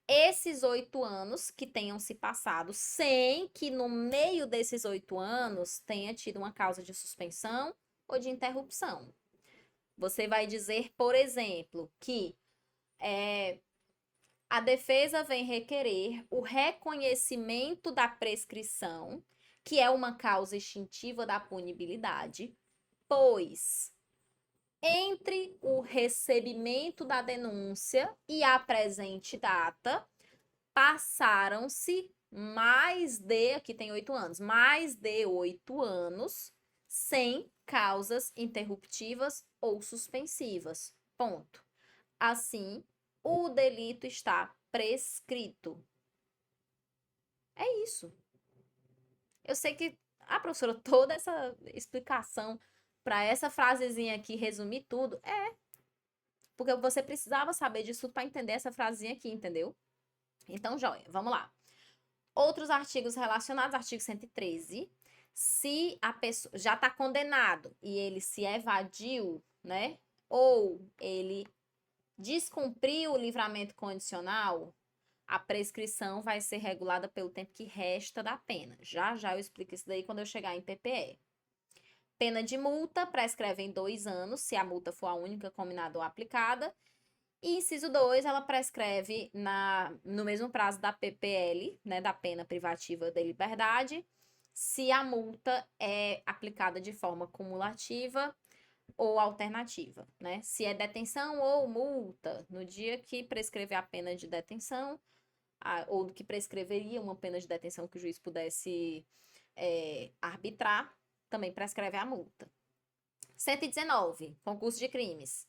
esses 8 anos que tenham se passado sem que no meio desses 8 anos tenha tido uma causa de suspensão ou de interrupção. Você vai dizer, por exemplo, que a defesa vem requerer o reconhecimento da prescrição, que é uma causa extintiva da punibilidade, pois entre o recebimento da denúncia e a presente data, passaram-se aqui tem 8 anos, mais de 8 anos sem causas interruptivas ou suspensivas. Ponto. Assim, o delito está prescrito. É isso. Eu sei que, professora, toda essa explicação para essa frasezinha aqui resumir tudo, porque você precisava saber disso para entender essa frasezinha aqui, entendeu? Então, joia, vamos lá. Outros artigos relacionados, artigo 113, se a pessoa já está condenado e ele se evadiu, né? Ou ele descumpriu o livramento condicional, a prescrição vai ser regulada pelo tempo que resta da pena. Já eu explico isso daí quando eu chegar em PPE. Pena de multa prescreve em 2 anos, se a multa for a única combinada ou aplicada. E inciso 2, ela prescreve no mesmo prazo da PPL, né, da pena privativa da liberdade, se a multa é aplicada de forma cumulativa ou alternativa, né? Se é detenção ou multa, no dia que prescrever a pena de detenção, ou que prescreveria uma pena de detenção que o juiz pudesse arbitrar, também prescreve a multa. 119, concurso de crimes.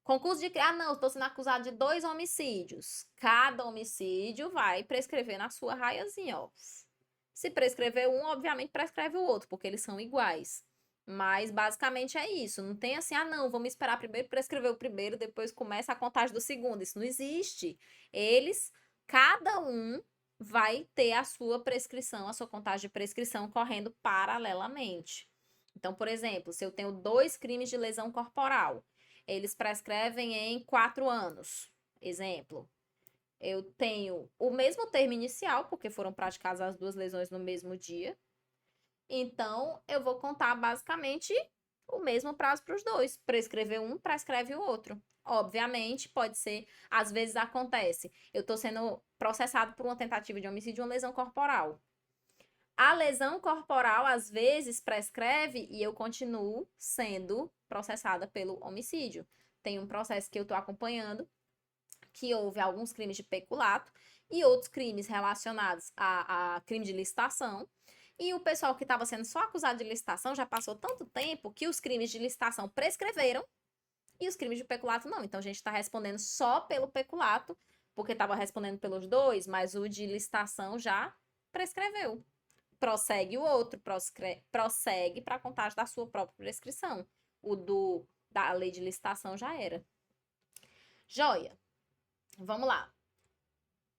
Concurso de crime, não, estou sendo acusado de 2 homicídios. Cada homicídio vai prescrever na sua raiazinha, ó. Se prescrever um, obviamente prescreve o outro, porque eles são iguais. Mas basicamente é isso. Não tem assim, não, vamos esperar primeiro prescrever o primeiro, depois começa a contagem do segundo. Isso não existe. Cada um vai ter a sua prescrição, a sua contagem de prescrição correndo paralelamente. Então, por exemplo, se eu tenho 2 crimes de lesão corporal, eles prescrevem em 4 anos. Exemplo, eu tenho o mesmo termo inicial, porque foram praticadas as 2 lesões no mesmo dia. Então, eu vou contar basicamente o mesmo prazo para os 2. Prescrever um, prescreve o outro. Obviamente, pode ser, às vezes acontece, eu estou sendo processado por uma tentativa de homicídio ou uma lesão corporal. A lesão corporal, às vezes, prescreve e eu continuo sendo processada pelo homicídio. Tem um processo que eu estou acompanhando, que houve alguns crimes de peculato e outros crimes relacionados a crime de licitação. E o pessoal que estava sendo só acusado de licitação já passou tanto tempo que os crimes de licitação prescreveram e os crimes de peculato não. Então, a gente está respondendo só pelo peculato, porque estava respondendo pelos 2, mas o de licitação já prescreveu. Prossegue o outro, prossegue para a contagem da sua própria prescrição. O do da lei de licitação já era. Joia. Vamos lá.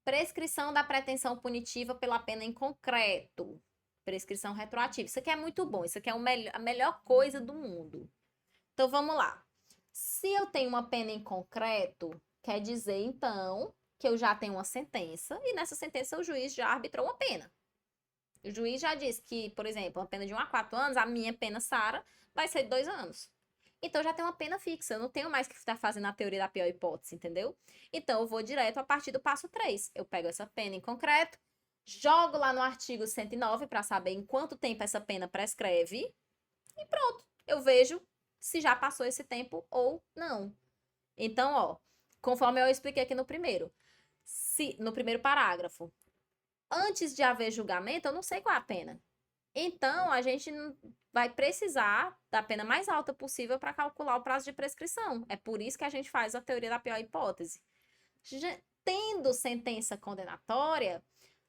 Prescrição da pretensão punitiva pela pena em concreto. Prescrição retroativa. Isso aqui é muito bom. Isso aqui é a melhor coisa do mundo. Então, vamos lá. Se eu tenho uma pena em concreto, quer dizer, então, que eu já tenho uma sentença e nessa sentença o juiz já arbitrou uma pena. O juiz já disse que, por exemplo, uma pena de 1 a 4 anos, a minha pena, Sara, vai ser de 2 anos. Então, já tem uma pena fixa. Eu não tenho mais que estar fazendo a teoria da pior hipótese, entendeu? Então, eu vou direto a partir do passo 3. Eu pego essa pena em concreto, jogo lá no artigo 109 para saber em quanto tempo essa pena prescreve e pronto. Eu vejo se já passou esse tempo ou não. Então, ó, conforme eu expliquei aqui no primeiro parágrafo, antes de haver julgamento, eu não sei qual é a pena. Então, a gente vai precisar da pena mais alta possível para calcular o prazo de prescrição. É por isso que a gente faz a teoria da pior hipótese. Tendo sentença condenatória,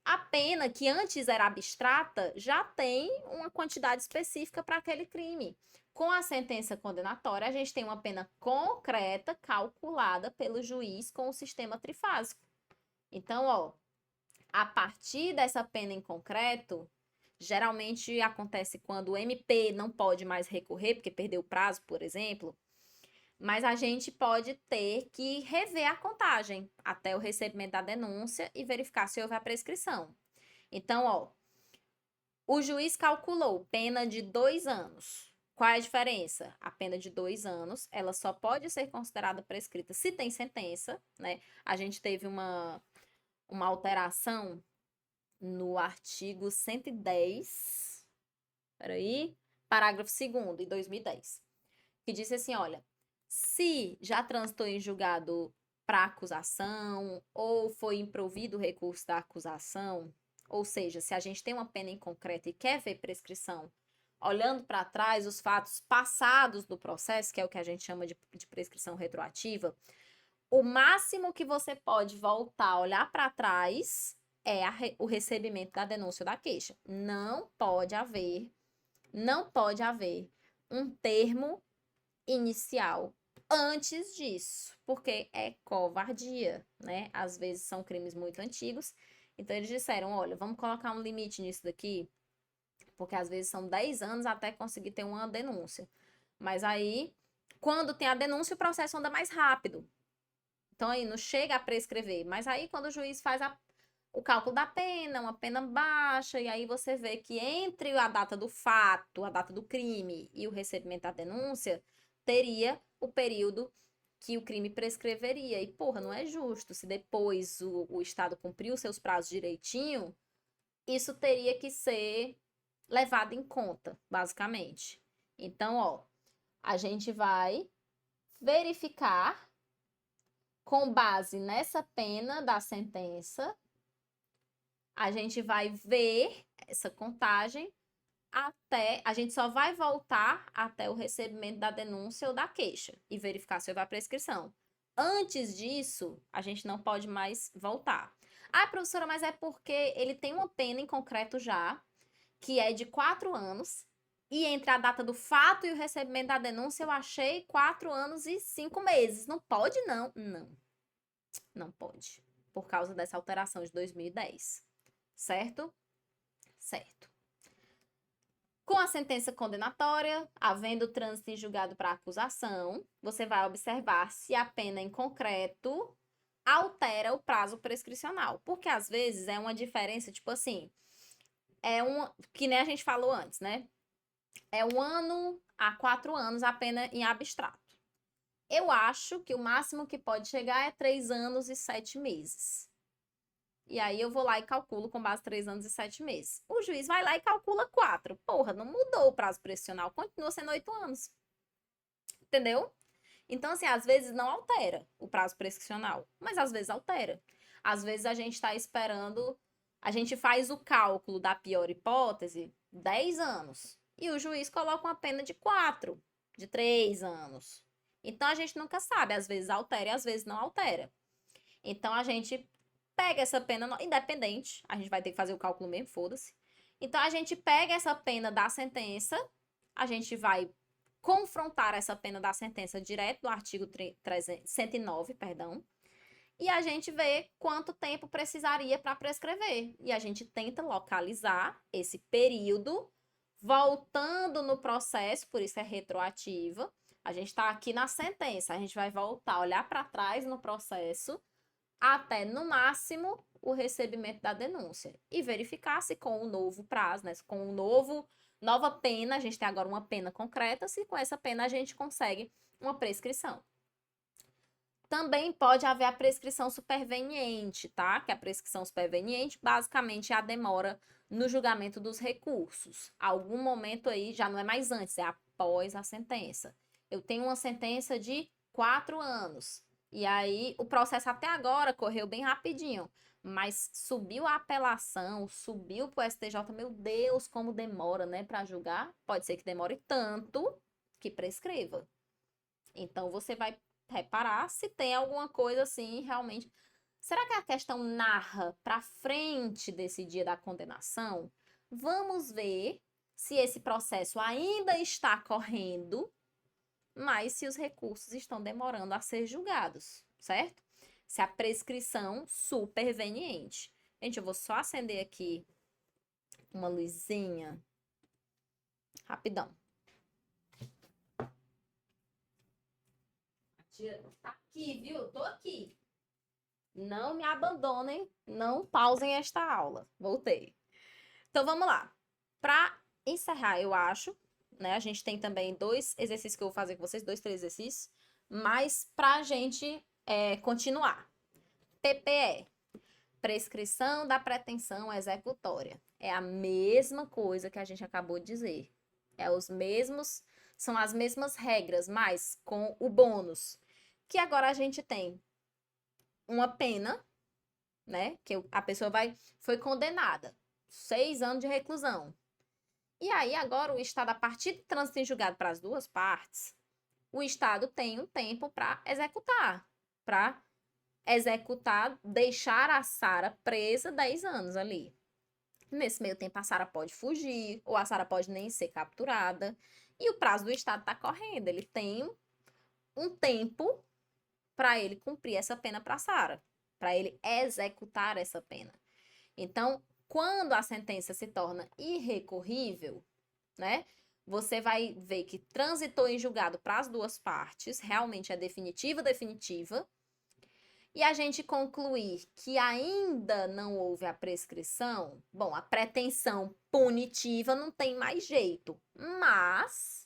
a pena que antes era abstrata já tem uma quantidade específica para aquele crime. Com a sentença condenatória, a gente tem uma pena concreta calculada pelo juiz com o sistema trifásico. Então, ó, a partir dessa pena em concreto, geralmente acontece quando o MP não pode mais recorrer, porque perdeu o prazo, por exemplo, mas a gente pode ter que rever a contagem até o recebimento da denúncia e verificar se houve a prescrição. Então, ó, o juiz calculou pena de 2 anos. Qual é a diferença? A pena de 2 anos, ela só pode ser considerada prescrita se tem sentença, né? A gente teve uma alteração no artigo 110, parágrafo 2º, em 2010, que disse assim, olha, se já transitou em julgado para acusação ou foi improvido o recurso da acusação, ou seja, se a gente tem uma pena em concreto e quer ver prescrição, olhando para trás os fatos passados do processo, que é o que a gente chama de prescrição retroativa, o máximo que você pode voltar, olhar para trás, é o recebimento da denúncia ou da queixa. Não pode haver um termo inicial antes disso, porque é covardia, né? Às vezes são crimes muito antigos, então eles disseram, olha, vamos colocar um limite nisso daqui, porque às vezes são 10 anos até conseguir ter uma denúncia. Mas aí, quando tem a denúncia, o processo anda mais rápido. Então aí não chega a prescrever, mas aí quando o juiz faz o cálculo da pena, uma pena baixa, e aí você vê que entre a data do fato, a data do crime e o recebimento da denúncia, teria o período que o crime prescreveria. E, porra, não é justo. Se depois o Estado cumpriu seus prazos direitinho, isso teria que ser levado em conta, basicamente. Então, ó, a gente vai verificar com base nessa pena da sentença, a gente vai ver essa contagem até, a gente só vai voltar até o recebimento da denúncia ou da queixa e verificar se houve a prescrição. Antes disso, a gente não pode mais voltar. Ah, professora, mas é porque ele tem uma pena em concreto já, que é de 4 anos, e entre a data do fato e o recebimento da denúncia eu achei 4 anos e 5 meses. Não pode, não? Não. Não pode. Por causa dessa alteração de 2010. Certo? Certo. Com a sentença condenatória, havendo trânsito em julgado para acusação, você vai observar se a pena em concreto altera o prazo prescricional. Porque às vezes é uma diferença, tipo assim, que nem a gente falou antes, né? É 1 ano a 4 anos a pena em abstrato. Eu acho que o máximo que pode chegar é 3 anos e 7 meses. E aí eu vou lá e calculo com base 3 anos e 7 meses. O juiz vai lá e calcula 4. Porra, não mudou o prazo prescricional, continua sendo 8 anos. Entendeu? Então, assim, às vezes não altera o prazo prescricional, mas às vezes altera. Às vezes a gente está esperando, a gente faz o cálculo da pior hipótese, 10 anos, e o juiz coloca uma pena de 4, de 3 anos. Então, a gente nunca sabe, às vezes altera e às vezes não altera. Então, a gente pega essa pena, independente, a gente vai ter que fazer o cálculo mesmo, foda-se. Então, a gente pega essa pena da sentença, a gente vai confrontar essa pena da sentença direto do artigo 109, perdão, e a gente vê quanto tempo precisaria para prescrever. E a gente tenta localizar esse período, voltando no processo, por isso é retroativa. A gente está aqui na sentença, a gente vai voltar, olhar para trás no processo, até, no máximo, o recebimento da denúncia. E verificar se com o novo prazo, né, com o nova pena, a gente tem agora uma pena concreta, se com essa pena a gente consegue uma prescrição. Também pode haver a prescrição superveniente, tá? Que a prescrição superveniente basicamente é a demora no julgamento dos recursos. Algum momento aí, já não é mais antes, é após a sentença. Eu tenho uma sentença de 4 anos. E aí, o processo até agora correu bem rapidinho. Mas subiu a apelação, subiu para o STJ, meu Deus, como demora, né, para julgar. Pode ser que demore tanto que prescreva. Então, você vai reparar se tem alguma coisa assim realmente. Será que a questão narra para frente desse dia da condenação? Vamos ver se esse processo ainda está correndo, mas se os recursos estão demorando a ser julgados, certo? Se a prescrição superveniente. Gente, eu vou só acender aqui uma luzinha rapidão. Tá aqui, viu? Eu tô aqui. Não me abandonem, não pausem esta aula. Voltei. Então, vamos lá. Para encerrar, eu acho, né? A gente tem também 2 exercícios que eu vou fazer com vocês, 2, 3 exercícios. Mas para a gente continuar. PPE. Prescrição da pretensão executória. É a mesma coisa que a gente acabou de dizer. São as mesmas regras, mas com o bônus. Que agora a gente tem uma pena, né? Que a pessoa foi condenada. 6 anos de reclusão. E aí, agora, o Estado, a partir de trânsito em julgado para as duas partes, o Estado tem um tempo para executar, deixar a Sara presa 10 anos ali. Nesse meio tempo, a Sara pode fugir, ou a Sara pode nem ser capturada. E o prazo do Estado está correndo. Ele tem um tempo para ele cumprir essa pena para a Sara, para ele executar essa pena. Então, quando a sentença se torna irrecorrível, né? Você vai ver que transitou em julgado para as duas partes, realmente é definitiva, e a gente concluir que ainda não houve a prescrição, bom, a pretensão punitiva não tem mais jeito, mas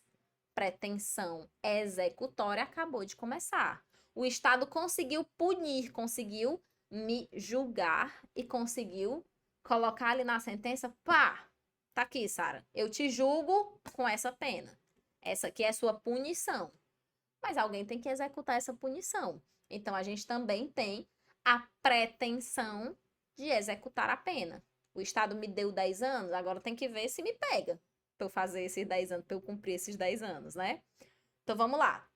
pretensão executória acabou de começar. O Estado conseguiu punir, conseguiu me julgar e conseguiu colocar ali na sentença, pá, tá aqui, Sara, eu te julgo com essa pena. Essa aqui é a sua punição. Mas alguém tem que executar essa punição. Então, a gente também tem a pretensão de executar a pena. O Estado me deu 10 anos, agora tem que ver se me pega para eu fazer esses 10 anos, para eu cumprir esses 10 anos, né? Então, vamos lá.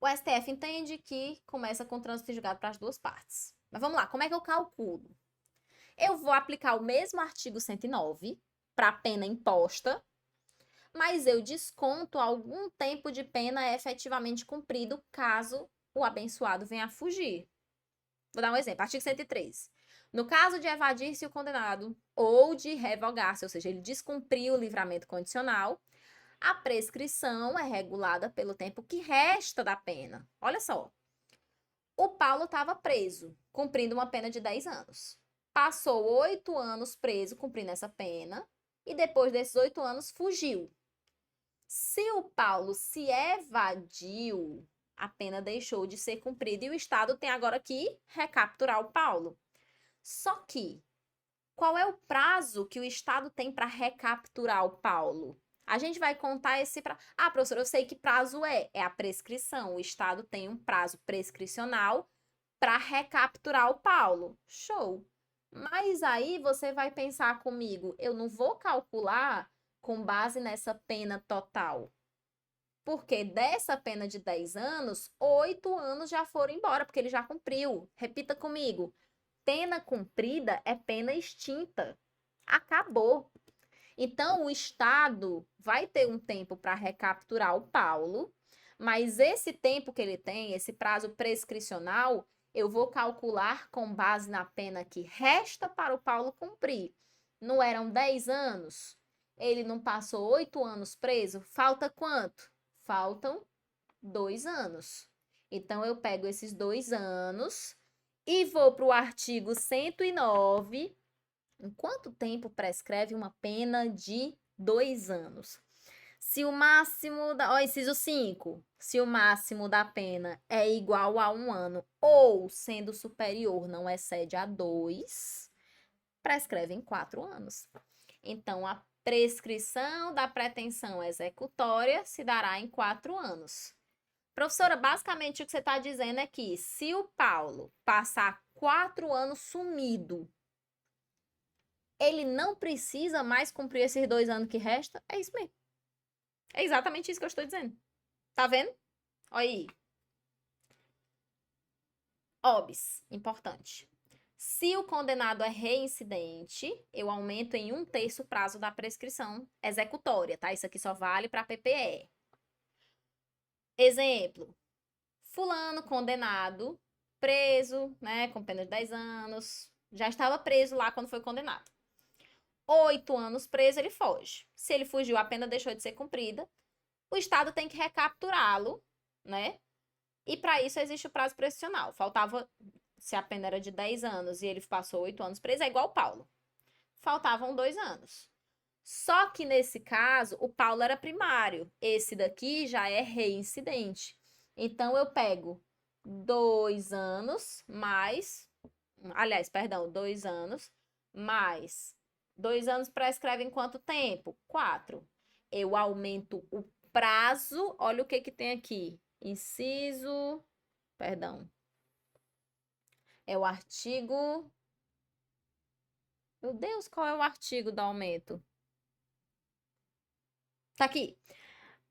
O STF entende que começa com trânsito em julgado para as duas partes. Mas vamos lá, como é que eu calculo? Eu vou aplicar o mesmo artigo 109 para a pena imposta, mas eu desconto algum tempo de pena efetivamente cumprido caso o abençoado venha a fugir. Vou dar um exemplo, artigo 103. No caso de evadir-se o condenado ou de revogar-se, ou seja, ele descumpriu o livramento condicional, a prescrição é regulada pelo tempo que resta da pena. Olha só, o Paulo estava preso, cumprindo uma pena de 10 anos. Passou 8 anos preso, cumprindo essa pena, e depois desses 8 anos fugiu. Se o Paulo se evadiu, a pena deixou de ser cumprida e o Estado tem agora que recapturar o Paulo. Só que, qual é o prazo que o Estado tem para recapturar o Paulo? A gente vai contar esse prazo. Ah, professora, eu sei que prazo é. É a prescrição. O Estado tem um prazo prescricional para recapturar o Paulo. Show! Mas aí você vai pensar comigo, eu não vou calcular com base nessa pena total. Porque dessa pena de 10 anos, 8 anos já foram embora, porque ele já cumpriu. Repita comigo. Pena cumprida é pena extinta. Acabou. Então, o Estado vai ter um tempo para recapturar o Paulo, mas esse tempo que ele tem, esse prazo prescricional, eu vou calcular com base na pena que resta para o Paulo cumprir. Não eram 10 anos? Ele não passou 8 anos preso? Falta quanto? Faltam 2 anos. Então, eu pego esses 2 anos e vou para o artigo 109. Em quanto tempo prescreve uma pena de 2 anos? Se o máximo da. Ó, inciso 5. Se o máximo da pena é igual a 1 ano ou sendo superior não excede a 2, prescreve em 4 anos. Então, a prescrição da pretensão executória se dará em 4 anos. Professora, basicamente o que você está dizendo é que se o Paulo passar 4 anos sumido, ele não precisa mais cumprir esses 2 anos que restam? É isso mesmo. É exatamente isso que eu estou dizendo. Tá vendo? Olha aí. Óbis, importante. Se o condenado é reincidente, eu aumento em 1/3 o prazo da prescrição executória, tá? Isso aqui só vale para PPE. Exemplo. Fulano condenado, preso, né, com pena de 10 anos, já estava preso lá quando foi condenado. 8 anos preso, ele foge. Se ele fugiu, a pena deixou de ser cumprida. O Estado tem que recapturá-lo, né? E para isso existe o prazo prescricional. Faltava, se a pena era de 10 anos e ele passou 8 anos preso, é igual o Paulo. Faltavam 2 anos. Só que nesse caso, o Paulo era primário. Esse daqui já é reincidente. Então, eu pego 2 anos mais. Aliás, perdão, 2 anos mais. 2 anos prescreve em quanto tempo? 4. Eu aumento o prazo. Olha o que tem aqui. Inciso. Perdão. É o artigo. Meu Deus, qual é o artigo do aumento? Tá aqui.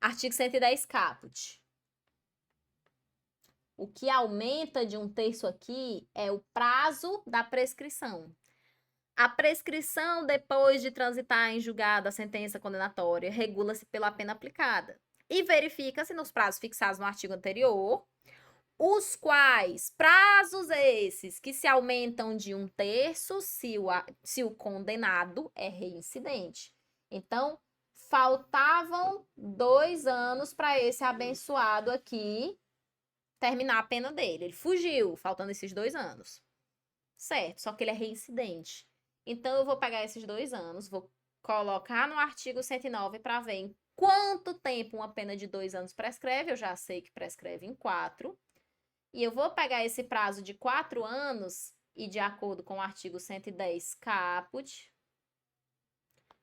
Artigo 110 caput. O que aumenta de 1/3 aqui é o prazo da prescrição. A prescrição, depois de transitar em julgado a sentença condenatória, regula-se pela pena aplicada e verifica-se nos prazos fixados no artigo anterior, os quais prazos esses que se aumentam de 1/3 se o condenado é reincidente. Então, faltavam 2 anos para esse abençoado aqui terminar a pena dele. Ele fugiu, faltando esses 2 anos. Certo, só que ele é reincidente. Então, eu vou pegar esses 2 anos, vou colocar no artigo 109 para ver em quanto tempo uma pena de 2 anos prescreve. Eu já sei que prescreve em 4. E eu vou pegar esse prazo de 4 anos e, de acordo com o artigo 110 caput,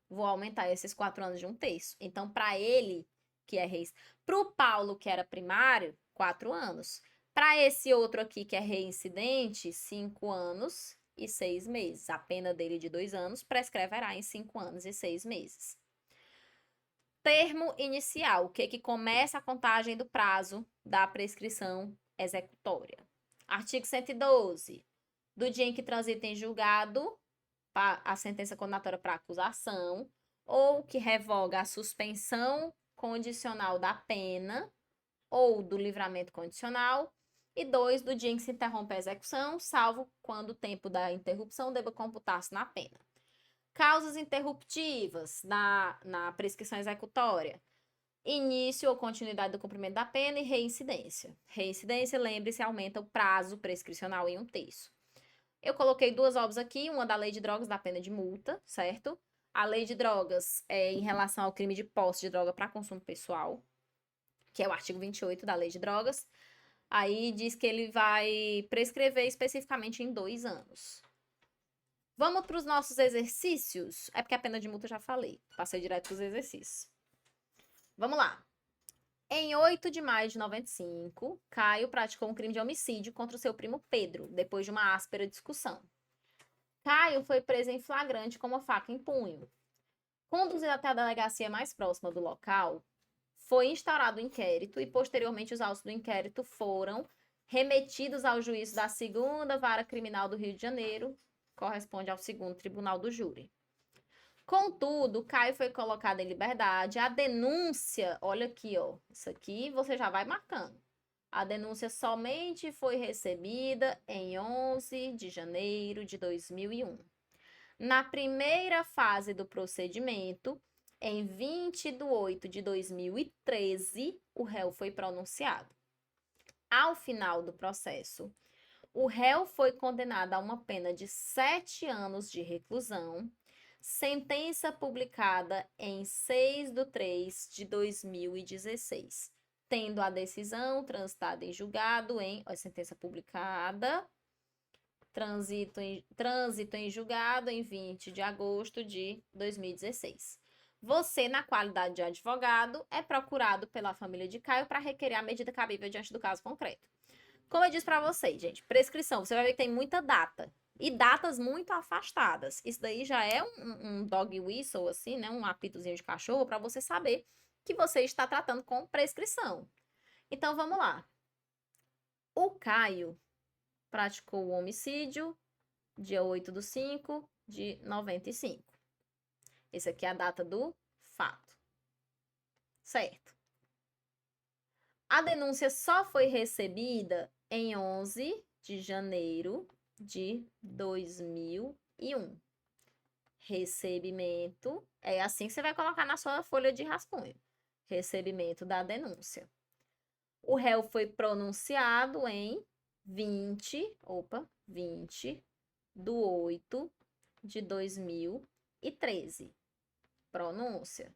vou aumentar esses 4 anos de 1/3. Então, para ele, que é para o Paulo, que era primário, 4 anos. Para esse outro aqui, que é reincidente, 5 anos e 6 meses. A pena dele de 2 anos prescreverá em 5 anos e 6 meses. Termo inicial, o que começa a contagem do prazo da prescrição executória. Artigo 112. Do dia em que transita em julgado a sentença condenatória para acusação ou que revoga a suspensão condicional da pena ou do livramento condicional. E 2, do dia em que se interrompe a execução, salvo quando o tempo da interrupção deva computar-se na pena. Causas interruptivas na prescrição executória. Início ou continuidade do cumprimento da pena e reincidência. Reincidência, lembre-se, aumenta o prazo prescricional em 1/3. Eu coloquei 2 obras aqui, uma da lei de drogas, da pena de multa, certo? A lei de drogas é em relação ao crime de posse de droga para consumo pessoal, que é o artigo 28 da lei de drogas. Aí diz que ele vai prescrever especificamente em 2 anos. Vamos para os nossos exercícios? É porque a pena de multa eu já falei. Passei direto para os exercícios. Vamos lá. Em 8 de maio de 95, Caio praticou um crime de homicídio contra o seu primo Pedro, depois de uma áspera discussão. Caio foi preso em flagrante com uma faca em punho. Conduzido até a delegacia mais próxima do local, foi instaurado o inquérito e, posteriormente, os autos do inquérito foram remetidos ao juízo da 2ª Vara Criminal do Rio de Janeiro, corresponde ao 2º Tribunal do Júri. Contudo, Caio foi colocado em liberdade. A denúncia, olha aqui, ó. Isso aqui você já vai marcando. A denúncia somente foi recebida em 11 de janeiro de 2001. Na primeira fase do procedimento, em 20 de 8 de 2013, o réu foi pronunciado. Ao final do processo, o réu foi condenado a uma pena de 7 anos de reclusão, sentença publicada em 6 de 3 de 2016, tendo a decisão transitada em julgado em... Ó, sentença publicada, trânsito em julgado em 20 de agosto de 2016. Você, na qualidade de advogado, é procurado pela família de Caio para requerer a medida cabível diante do caso concreto. Como eu disse para vocês, gente, prescrição, você vai ver que tem muita data. E datas muito afastadas. Isso daí já é um dog whistle, assim, né? Um apitozinho de cachorro para você saber que você está tratando com prescrição. Então, vamos lá. O Caio praticou o homicídio dia 8 de 5 de 95. Essa aqui é a data do fato. Certo. A denúncia só foi recebida em 11 de janeiro de 2001. Recebimento, é assim que você vai colocar na sua folha de rascunho. Recebimento da denúncia. O réu foi pronunciado em 20 de 8 de 2013. Pronúncia.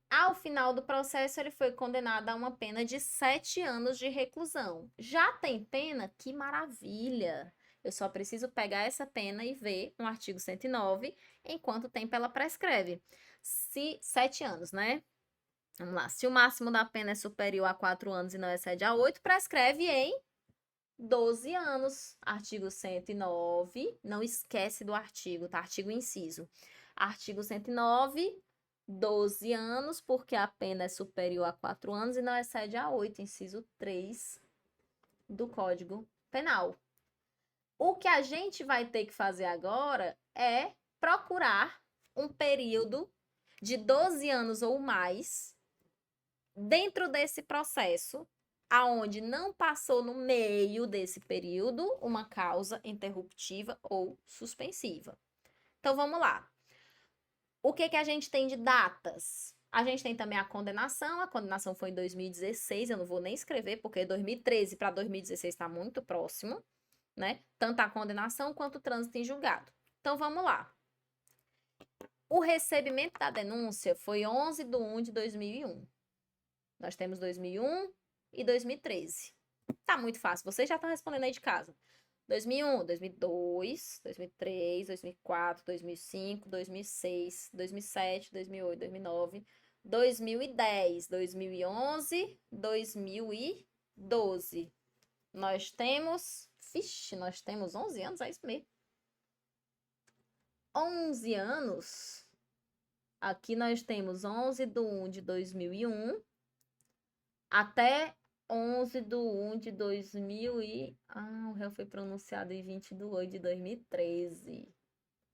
Ao final do processo, ele foi condenado a uma pena de 7 anos de reclusão. Já tem pena? Que maravilha! Eu só preciso pegar essa pena e ver no artigo 109 em quanto tempo ela prescreve. 7 anos, né? Vamos lá. Se o máximo da pena é superior a 4 anos e não excede a 8, prescreve em 12 anos. Artigo 109. Não esquece do artigo, tá? Artigo inciso. Artigo 109. 12 anos, porque a pena é superior a 4 anos e não excede a 8, inciso 3 do Código Penal. O que a gente vai ter que fazer agora é procurar um período de 12 anos ou mais dentro desse processo, aonde não passou no meio desse período uma causa interruptiva ou suspensiva. Então, vamos lá. O que a gente tem de datas? A gente tem também a condenação foi em 2016, eu não vou nem escrever, porque 2013 para 2016 está muito próximo, né? Tanto a condenação quanto o trânsito em julgado. Então, vamos lá. O recebimento da denúncia foi 11 de 1 de 2001. Nós temos 2001 e 2013. Tá muito fácil, vocês já estão respondendo aí de casa. 2001, 2002, 2003, 2004, 2005, 2006, 2007, 2008, 2009, 2010, 2011, 2012. Nós temos... nós temos 11 anos, é isso mesmo. 11 anos. Aqui nós temos 11 de 1 de 2001 até 11 de 1 de 2000 e... o réu foi pronunciado em 20 de 8 de 2013.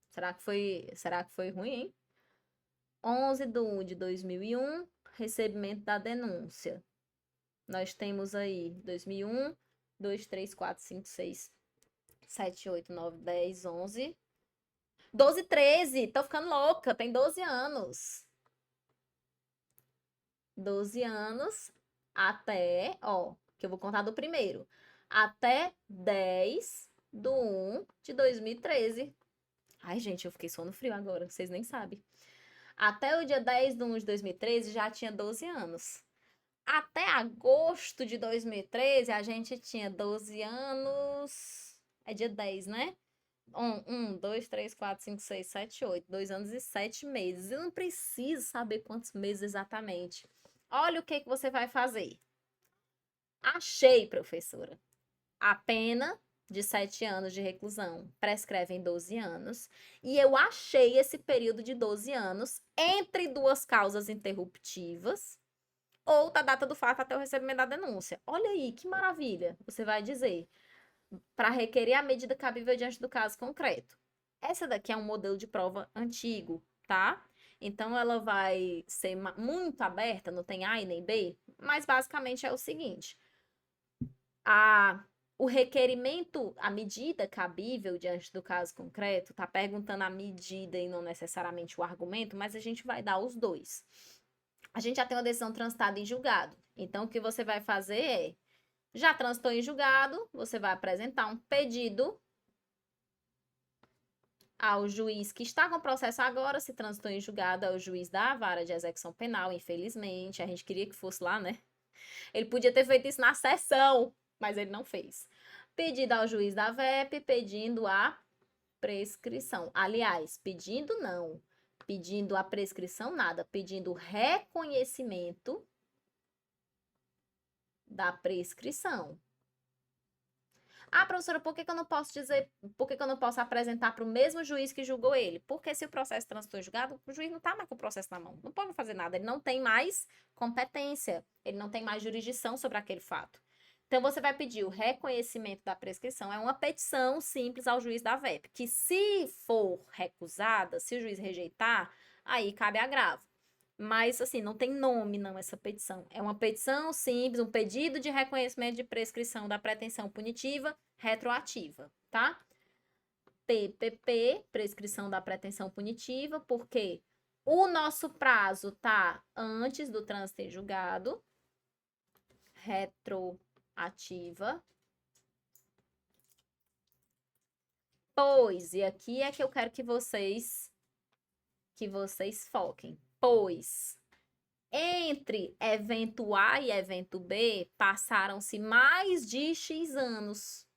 Será que foi ruim, hein? 11 de 1 de 2001, recebimento da denúncia. Nós temos aí 2001, 2, 3, 4, 5, 6, 7, 8, 9, 10, 11... 12, 13, tô ficando louca, tem 12 anos. 12 anos até, que eu vou contar do primeiro, até 10 de 1 de 2013. Ai, gente, eu fiquei sono frio agora, vocês nem sabem. Até o dia 10 de 1 de 2013 já tinha 12 anos. Até agosto de 2013 a gente tinha 12 anos. É dia 10, né? 1, 2, 3, 4, 5, 6, 7, 8. 2 anos e 7 meses. Eu não preciso saber quantos meses exatamente. Olha o que você vai fazer. Achei, professora. A pena de 7 anos de reclusão prescreve em 12 anos. E eu achei esse período de 12 anos entre duas causas interruptivas ou da data do fato até o recebimento da denúncia. Olha aí, que maravilha. Você vai dizer... para requerer a medida cabível diante do caso concreto. Essa daqui é um modelo de prova antigo, tá? Então, ela vai ser muito aberta, não tem A e nem B, mas basicamente é o seguinte: o requerimento, a medida cabível diante do caso concreto, tá perguntando a medida e não necessariamente o argumento, mas a gente vai dar os dois. A gente já tem uma decisão transitada em julgado. Então, o que você vai fazer é, já transitou em julgado, você vai apresentar um pedido ao juiz que está com o processo agora, se transitou em julgado, é o juiz da vara de execução penal, infelizmente. A gente queria que fosse lá, né? Ele podia ter feito isso na sessão, mas ele não fez. Pedido ao juiz da VEP, pedindo a prescrição. Aliás, pedindo não. Pedindo a prescrição, nada. Pedindo reconhecimento da prescrição. Ah, professora, por que eu não posso dizer, por que eu não posso apresentar para o mesmo juiz que julgou ele? Porque se o processo transitou em julgado, o juiz não está mais com o processo na mão, não pode fazer nada, ele não tem mais competência, ele não tem mais jurisdição sobre aquele fato. Então, você vai pedir o reconhecimento da prescrição, é uma petição simples ao juiz da VEP, que se for recusada, se o juiz rejeitar, aí cabe agravo. Mas, assim, não tem nome, não, essa petição. É uma petição simples, um pedido de reconhecimento de prescrição da pretensão punitiva retroativa, tá? PPP, prescrição da pretensão punitiva, porque o nosso prazo tá antes do trânsito em julgado. Retroativa. Pois, e aqui é que eu quero que vocês foquem. Pois, entre evento A e evento B, passaram-se mais de X anos.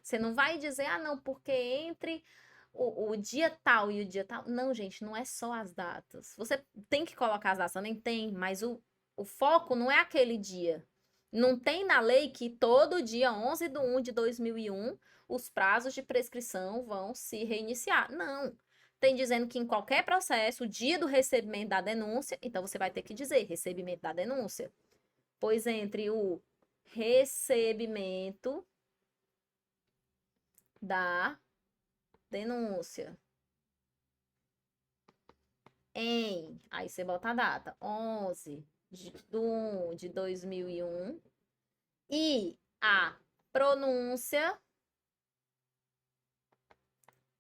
Você não vai dizer, ah, não, porque entre o dia tal e o dia tal. Não, gente, não é só as datas. Você tem que colocar as datas, também tem, mas o foco não é aquele dia. Não tem na lei que todo dia 11/1/2001 os prazos de prescrição vão se reiniciar. Não. Tem dizendo que em qualquer processo, o dia do recebimento da denúncia, então você vai ter que dizer recebimento da denúncia. Pois entre o recebimento da denúncia aí você bota a data, 11/1/2001 e a pronúncia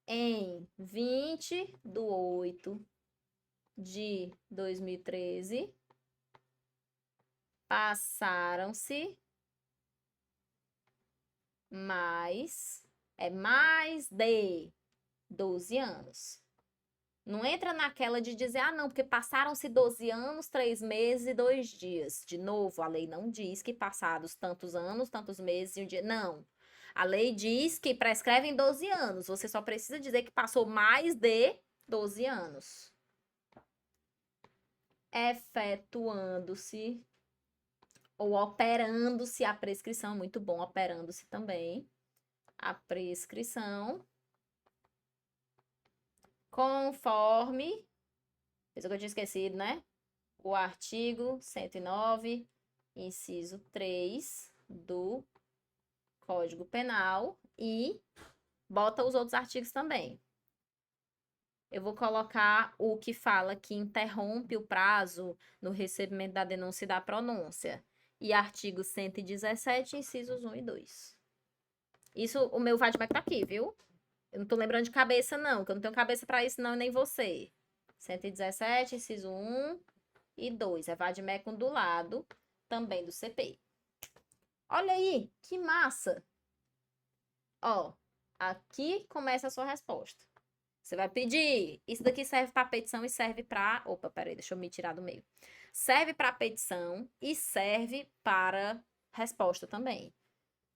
em 20/8/2013, passaram-se mais de 12 anos. Não entra naquela de dizer, ah, não, porque passaram-se 12 anos, 3 meses e 2 dias. De novo, a lei não diz que passados tantos anos, tantos meses e um dia. Não. A lei diz que prescreve em 12 anos. Você só precisa dizer que passou mais de 12 anos. Efetuando-se ou operando-se a prescrição. Muito bom, operando-se também. A prescrição. Conforme. Isso que eu tinha esquecido, né? O artigo 109, inciso 3 do Código Penal e bota os outros artigos também. Eu vou colocar o que fala que interrompe o prazo no recebimento da denúncia e da pronúncia. E artigo 117, incisos 1 e 2. Isso, o meu VADMEC tá aqui, viu? Eu não tô lembrando de cabeça, não, que eu não tenho cabeça para isso, não, nem você. 117, inciso 1 e 2. É VADMECUM do lado, também do CPI. Olha aí, que massa! Ó, aqui começa a sua resposta. Você vai pedir. Isso daqui serve para petição e serve para. Opa, peraí, deixa eu me tirar do meio. Serve para petição e serve para resposta também.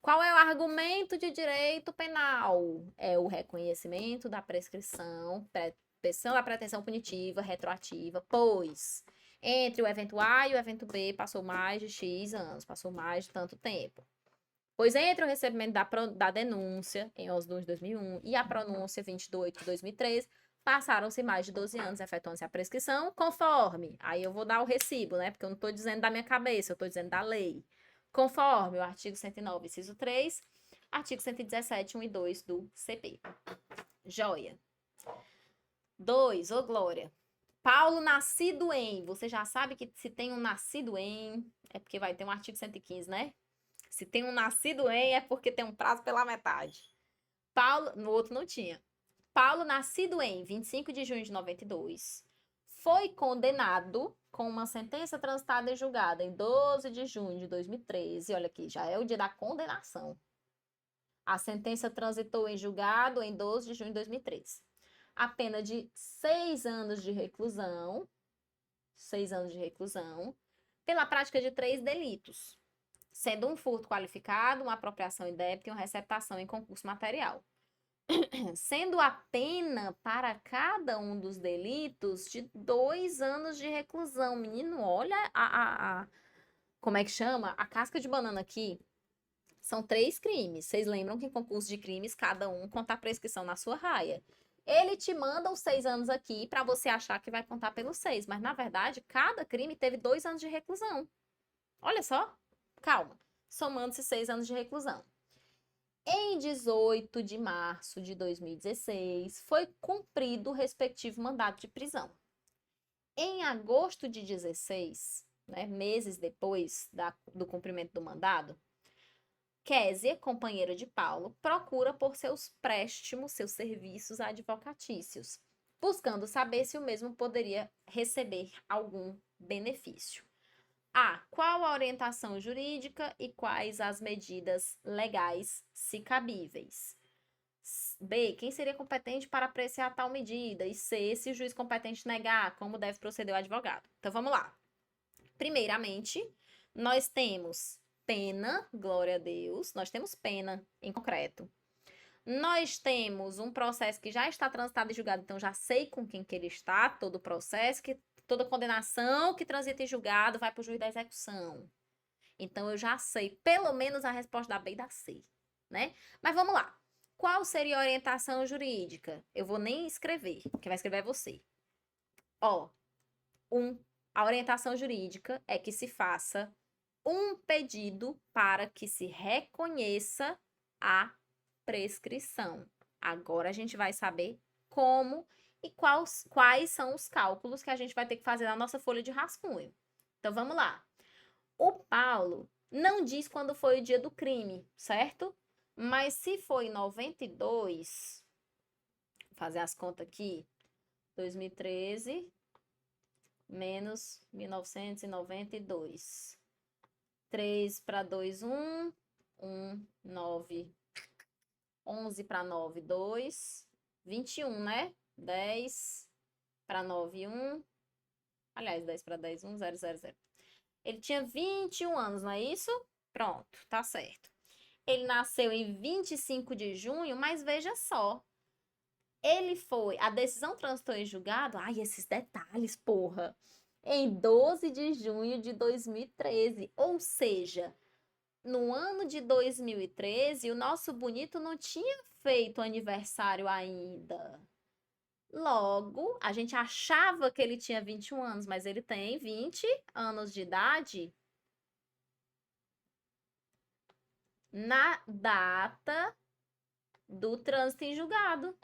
Qual é o argumento de direito penal? É o reconhecimento da prescrição, petição da pretensão punitiva retroativa, pois entre o evento A e o evento B passou mais de X anos, passou mais de tanto tempo. Pois entre o recebimento da denúncia, em 11/2/2001, e a pronúncia 22/8/2013, passaram-se mais de 12 anos, efetuando-se a prescrição, conforme. Aí eu vou dar o recibo, né? Porque eu não estou dizendo da minha cabeça, eu estou dizendo da lei. Conforme o artigo 109, inciso 3, Artigo 117, 1 e 2 do CP. Joia. 2, ô Glória. Paulo nascido em. Você já sabe que se tem um nascido em, é porque vai ter um artigo 115, né? Se tem um nascido em, é porque tem um prazo pela metade. Paulo, no outro não tinha. Paulo, nascido em 25 de junho de 92, foi condenado com uma sentença transitada e julgada em 12 de junho de 2013. Olha aqui, já é o dia da condenação. A sentença transitou em julgado em 12 de junho de 2013. A pena de 6 anos de reclusão, 6 anos de reclusão, pela prática de 3 delitos, sendo um furto qualificado, uma apropriação indébita e uma receptação em concurso material. Sendo a pena para cada um dos delitos de 2 anos de reclusão. Menino, olha como é que chama? A casca de banana aqui. São 3 crimes. Vocês lembram que em concurso de crimes, cada um conta a prescrição na sua raia. Ele te manda os 6 anos aqui para você achar que vai contar pelos 6, mas na verdade, cada crime teve 2 anos de reclusão. Olha só, calma. Somando-se 6 anos de reclusão. Em 18 de março de 2016, foi cumprido o respectivo mandado de prisão. Em agosto de 16, né, meses depois do cumprimento do mandado, Késia, companheira de Paulo, procura por seus préstimos, seus serviços advocatícios, buscando saber se o mesmo poderia receber algum benefício. A. Qual a orientação jurídica e quais as medidas legais, se cabíveis? B. Quem seria competente para apreciar tal medida? E C. Se o juiz competente negar, como deve proceder o advogado? Então, vamos lá. Primeiramente, nós temos pena, glória a Deus, nós temos pena em concreto. Nós temos um processo que já está transitado e julgado, então já sei com quem que ele está, todo o processo, que toda condenação que transita em julgado vai para o juiz da execução. Então, eu já sei pelo menos a resposta da B e da C, né? Mas vamos lá. Qual seria a orientação jurídica? Eu vou nem escrever, quem vai escrever é você. Ó, a orientação jurídica é que se faça um pedido para que se reconheça a prescrição. Agora a gente vai saber como e quais são os cálculos que a gente vai ter que fazer na nossa folha de rascunho. Então, vamos lá. O Paulo não diz quando foi o dia do crime, certo? Mas se foi em 92, vou fazer as contas aqui, 2013 menos 1992. 3 para 2, 1, 9. 11 para 9, 2. 21, né? 10 para 9, 1. Aliás, 10 para 10, 1, 0, 0, 0. Ele tinha 21 anos, não é isso? Pronto, tá certo. Ele nasceu em 25 de junho, mas veja só. A decisão transitou em julgado, ai, esses detalhes, porra, em 12 de junho de 2013. Ou seja, no ano de 2013, o nosso bonito não tinha feito aniversário ainda. Logo, a gente achava que ele tinha 21 anos, mas ele tem 20 anos de idade na data do trânsito em julgado.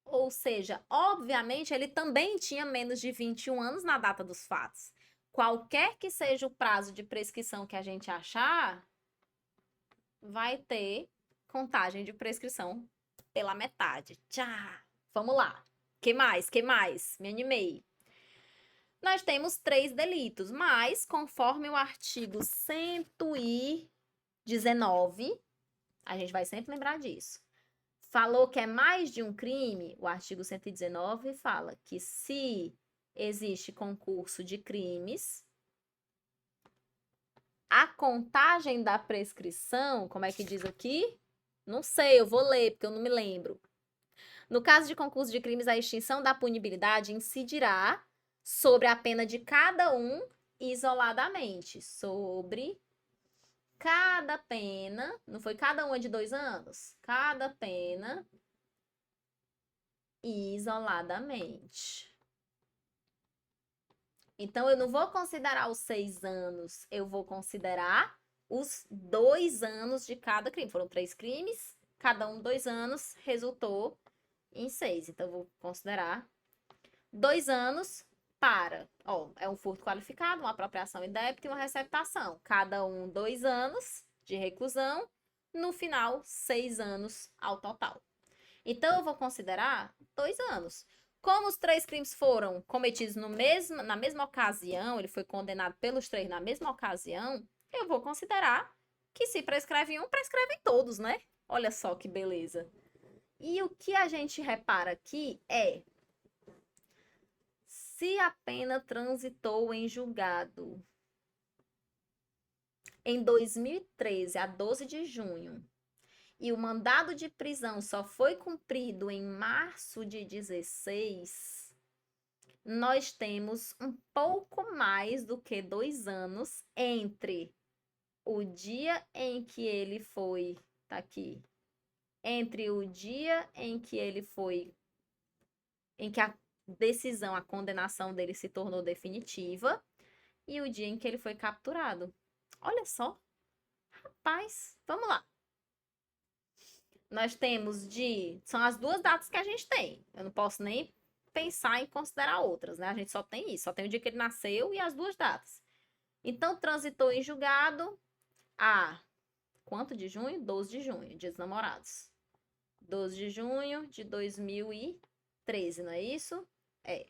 Ou seja, obviamente, ele também tinha menos de 21 anos na data dos fatos. Qualquer que seja o prazo de prescrição que a gente achar, vai ter contagem de prescrição pela metade. Tchá! Vamos lá. Que mais? Que mais? Me animei. Nós temos 3 delitos, mas conforme o artigo 119, a gente vai sempre lembrar disso. Falou que é mais de um crime, o artigo 119 fala que se existe concurso de crimes, a contagem da prescrição, como é que diz aqui? Não sei, eu vou ler, porque eu não me lembro. No caso de concurso de crimes, a extinção da punibilidade incidirá sobre a pena de cada um isoladamente. Sobre cada pena, não foi cada uma de 2 anos? Cada pena isoladamente. Então, eu não vou considerar os 6 anos, eu vou considerar os 2 anos de cada crime. Foram 3 crimes, cada um 2 anos, resultou em 6. Então, eu vou considerar 2 anos para, ó, é um furto qualificado, uma apropriação indébita e uma receptação. Cada um 2 anos de reclusão, no final, 6 anos ao total. Então, eu vou considerar 2 anos. Como os 3 crimes foram cometidos na mesma ocasião, ele foi condenado pelos 3 na mesma ocasião, eu vou considerar que se prescreve um, prescrevem todos, né? Olha só que beleza. E o que a gente repara aqui é se a pena transitou em julgado em 2013, a 12 de junho, e o mandado de prisão só foi cumprido em março de 16, nós temos um pouco mais do que 2 anos entre o dia em que ele foi, tá aqui, entre o dia em que ele foi, em que a decisão, a condenação dele se tornou definitiva e o dia em que ele foi capturado. Olha só, rapaz, vamos lá. Nós temos são as 2 datas que a gente tem. Eu não posso nem pensar em considerar outras, né? A gente só tem isso, só tem o dia que ele nasceu e as 2 datas. Então, transitou em julgado a quanto de junho? 12 de junho, Dia dos Namorados. 12 de junho de 2013, não é isso? É.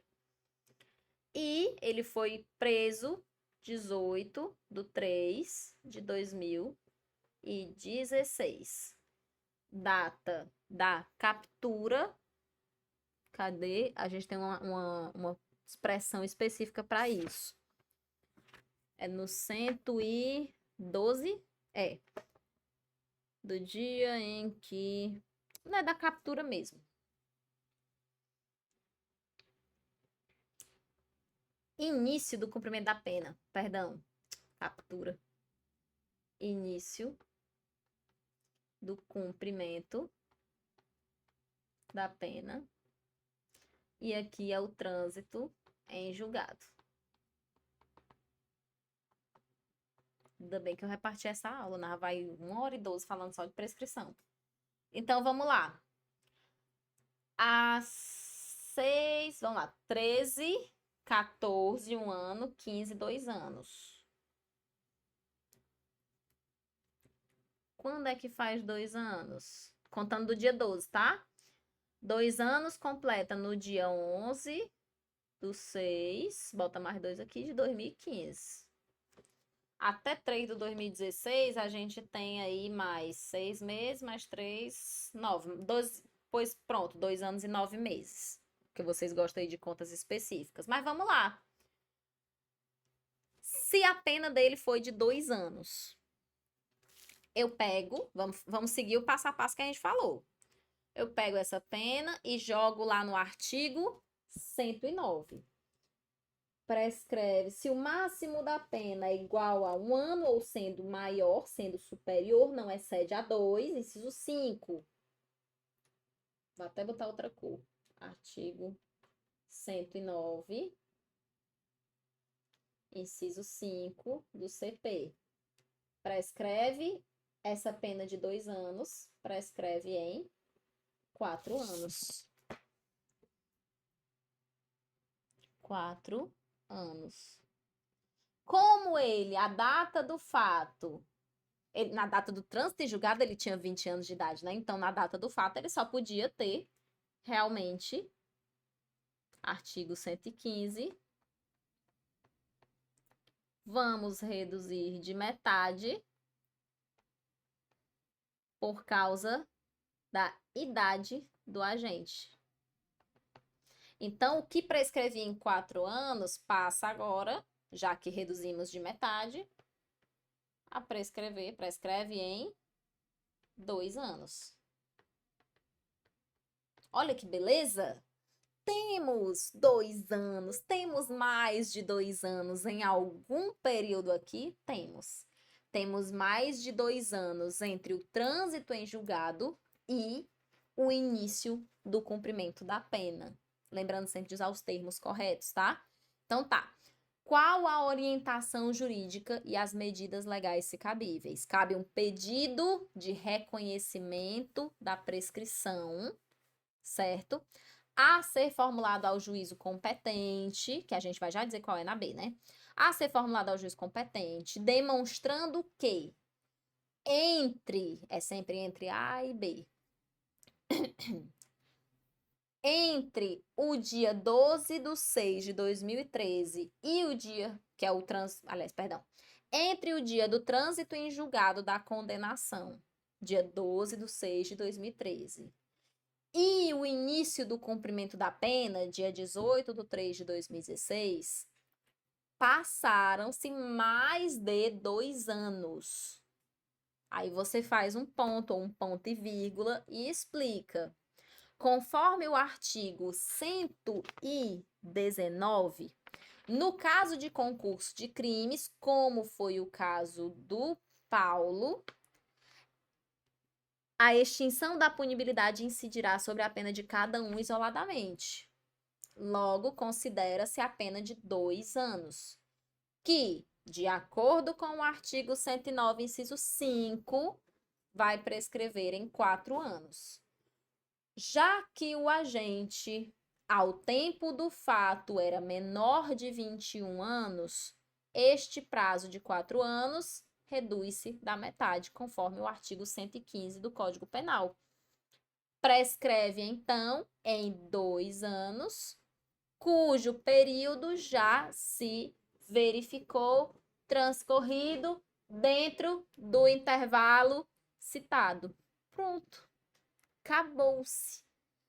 E ele foi preso 18/3/2016. Data da captura. Cadê? A gente tem uma expressão específica para isso. É no 112? É. Do dia em que... Não é da captura mesmo. Início do cumprimento da pena. Perdão. Captura. Início do cumprimento da pena. E aqui é o trânsito em julgado. Ainda bem que eu reparti essa aula, né? Vai 1h12 falando só de prescrição. Então, vamos lá. Às 6, vamos lá, 13, 14, 1 ano, 15, 2 anos. Quando é que faz 2 anos? Contando do dia 12, tá? 2 anos completa no dia 11/6, bota mais 2 aqui, de 2015. Até 3 de 2016, a gente tem aí mais 6 meses, mais 3, 9, 12, pois pronto, 2 anos e 9 meses. Que vocês gostam aí de contas específicas. Mas vamos lá. Se a pena dele foi de 2 anos, eu pego, vamos seguir o passo a passo que a gente falou. Eu pego essa pena e jogo lá no artigo 109. Prescreve se o máximo da pena é igual a 1 ano ou sendo maior, sendo superior, não excede a 2, inciso 5. Vou até botar outra cor. Artigo 109, inciso 5 do CP. Prescreve essa pena de 2 anos, prescreve em 4 anos. 4 anos. Como a data do fato, na data do trânsito em julgado, ele tinha 20 anos de idade, né? Então, na data do fato, ele só podia ter, realmente, artigo 115. Vamos reduzir de metade por causa da idade do agente. Então, o que prescrevia em 4 anos passa agora, já que reduzimos de metade, a prescreve em 2 anos. Olha que beleza! Temos 2 anos, temos mais de 2 anos em algum período aqui? Temos. Temos mais de 2 anos entre o trânsito em julgado e o início do cumprimento da pena. Lembrando sempre de usar os termos corretos, tá? Então tá. Qual a orientação jurídica e as medidas legais se cabíveis? Cabe um pedido de reconhecimento da prescrição, certo? A ser formulado ao juízo competente, que a gente vai já dizer qual é na B, né? A ser formulado ao juízo competente, demonstrando que é sempre entre A e B, entre o dia 12/6/2013 e o dia, que é o entre o dia do trânsito em julgado da condenação, dia 12/6/2013, e o início do cumprimento da pena, dia 18/3/2016, passaram-se mais de 2 anos. Aí você faz um ponto ou um ponto e vírgula e explica. Conforme o artigo 119, no caso de concurso de crimes, como foi o caso do Paulo, a extinção da punibilidade incidirá sobre a pena de cada um isoladamente. Logo, considera-se a pena de 2 anos, que, de acordo com o artigo 109, inciso 5, vai prescrever em 4 anos. Já que o agente, ao tempo do fato, era menor de 21 anos, este prazo de 4 anos reduz-se da metade, conforme o artigo 115 do Código Penal. Prescreve, então, em 2 anos, cujo período já se verificou transcorrido dentro do intervalo citado. Pronto. Acabou-se.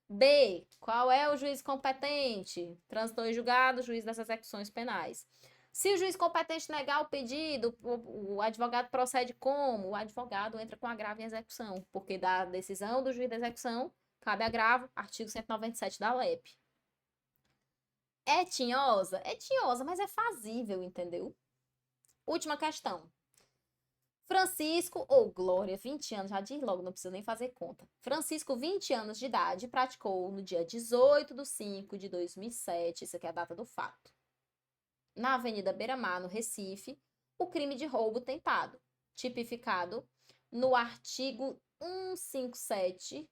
B. Qual é o juiz competente? Transitou em julgado, juiz das execuções penais. Se o juiz competente negar o pedido, o advogado procede como? O advogado entra com agravo em execução, porque da decisão do juiz da execução cabe agravo, artigo 197 da LEP. É tinhosa? É tinhosa, mas é fazível, entendeu? Última questão. Francisco, ou Glória, 20 anos, já diz logo, não precisa nem fazer conta. Francisco, 20 anos de idade, praticou no dia 18/5/2007, isso aqui é a data do fato, na Avenida Beira-Mar, no Recife, o crime de roubo tentado, tipificado no artigo 157,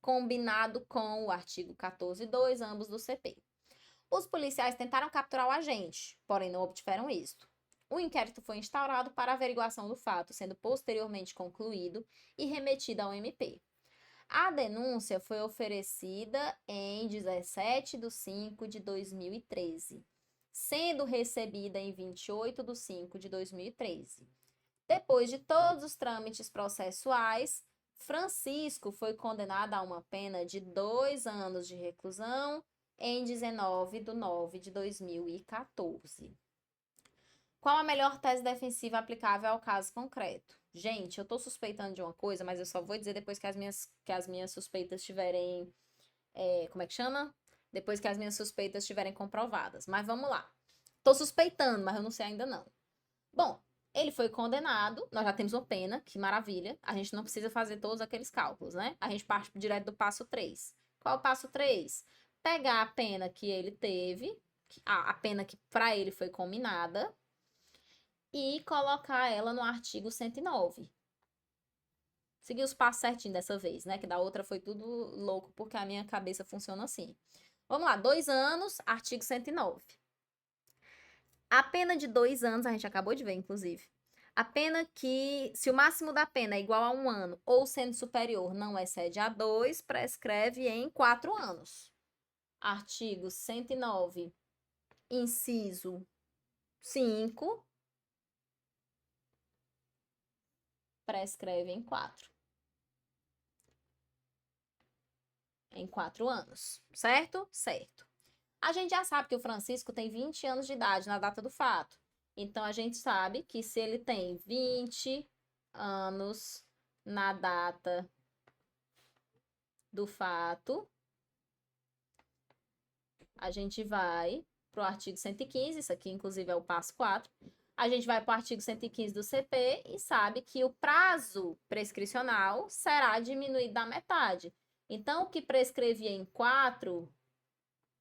combinado com o artigo 14.2, ambos do CP. Os policiais tentaram capturar o agente, porém não obtiveram êxito. O inquérito foi instaurado para averiguação do fato, sendo posteriormente concluído e remetido ao MP. A denúncia foi oferecida em 17/5/2013, sendo recebida em 28/5/2013. Depois de todos os trâmites processuais, Francisco foi condenado a uma pena de 2 anos de reclusão em 19/9/2014. Qual a melhor tese defensiva aplicável ao caso concreto? Gente, eu tô suspeitando de uma coisa, mas eu só vou dizer depois que as minhas suspeitas estiverem... como é que chama? Depois que as minhas suspeitas estiverem comprovadas. Mas vamos lá. Tô suspeitando, mas eu não sei ainda não. Bom, ele foi condenado, nós já temos uma pena, que maravilha. A gente não precisa fazer todos aqueles cálculos, né? A gente parte direto do passo 3. Qual é o passo 3? Pegar a pena que ele teve, a pena que para ele foi combinada, e colocar ela no artigo 109. Segui os passos certinho dessa vez, né? Que da outra foi tudo louco, porque a minha cabeça funciona assim. Vamos lá, 2 anos, artigo 109. A pena de 2 anos, a gente acabou de ver, inclusive. A pena que, se o máximo da pena é igual a 1 ano ou sendo superior não excede a 2, prescreve em 4 anos. Artigo 109, inciso 5, prescreve em 4. Em 4 anos, certo? Certo. A gente já sabe que o Francisco tem 20 anos de idade na data do fato. Então, a gente sabe que se ele tem 20 anos na data do fato, a gente vai para o artigo 115, isso aqui inclusive é o passo 4. A gente vai para o artigo 115 do CP e sabe que o prazo prescricional será diminuído da metade. Então, o que prescrevia em 4,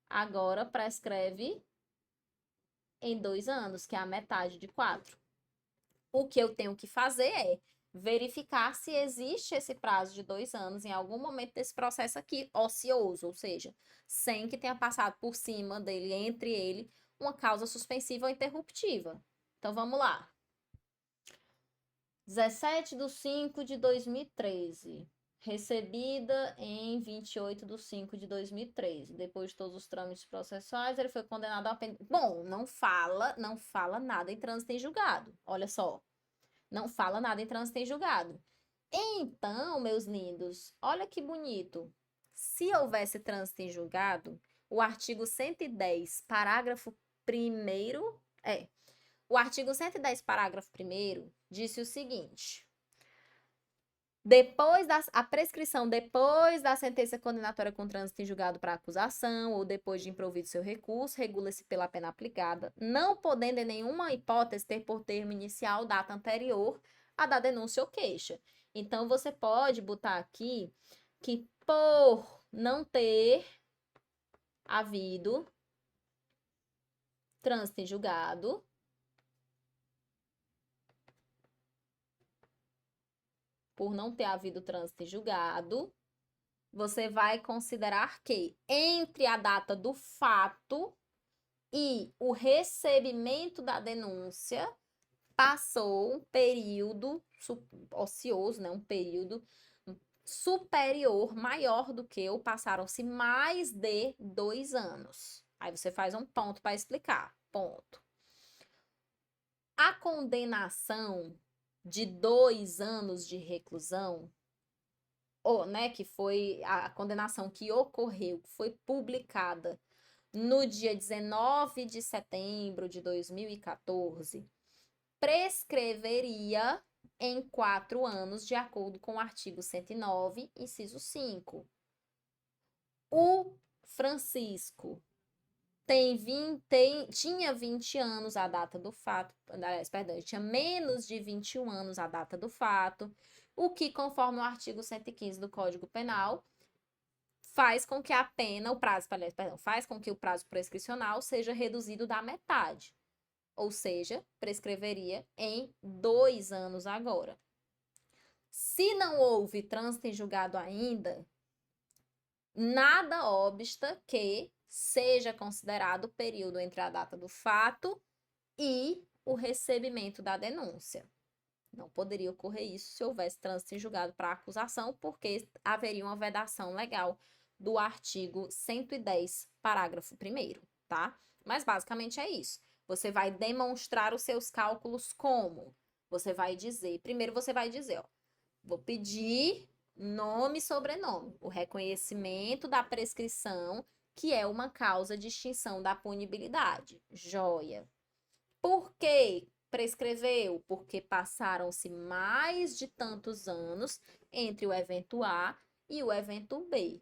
agora prescreve em 2 anos, que é a metade de 4. O que eu tenho que fazer é verificar se existe esse prazo de 2 anos em algum momento desse processo aqui, ocioso, ou seja, sem que tenha passado por cima dele, entre ele, uma causa suspensiva ou interruptiva. Então, vamos lá. 17/5/2013. Recebida em 28/5/2013. Depois de todos os trâmites processuais, ele foi condenado a pena. Bom, não fala nada em trânsito em julgado. Olha só. Não fala nada em trânsito em julgado. Então, meus lindos, olha que bonito. Se houvesse trânsito em julgado, o artigo 110, parágrafo 1º, o artigo 110, parágrafo 1º, disse o seguinte: a prescrição depois da sentença condenatória com trânsito em julgado para acusação ou depois de improvido seu recurso, regula-se pela pena aplicada, não podendo em nenhuma hipótese ter por termo inicial data anterior à da denúncia ou queixa. Então, você pode botar aqui que por não ter havido trânsito em julgado, por não ter havido trânsito em julgado, você vai considerar que entre a data do fato e o recebimento da denúncia passou um período ocioso, né? Um período superior, maior do que, ou passaram-se mais de 2 anos. Aí você faz um ponto para explicar. Ponto. A condenação de 2 anos de reclusão, ou, né, que foi a condenação que ocorreu, que foi publicada no dia 19 de setembro de 2014, prescreveria em 4 anos, de acordo com o artigo 109, inciso 5. O Francisco tinha 20 anos a data do fato, perdão, tinha menos de 21 anos a data do fato, o que, conforme o artigo 115 do Código Penal, faz com que a pena, faz com que o prazo prescricional seja reduzido da metade. Ou seja, prescreveria em 2 anos agora. Se não houve trânsito em julgado ainda, nada obsta que seja considerado o período entre a data do fato e o recebimento da denúncia. Não poderia ocorrer isso se houvesse trânsito em julgado para acusação, porque haveria uma vedação legal do artigo 110, parágrafo 1º, tá? Mas basicamente é isso. Você vai demonstrar os seus cálculos como? Você vai dizer, primeiro você vai dizer, ó, vou pedir nome e sobrenome, o reconhecimento da prescrição, que é uma causa de extinção da punibilidade. Joia. Por que prescreveu? Porque passaram-se mais de tantos anos entre o evento A e o evento B.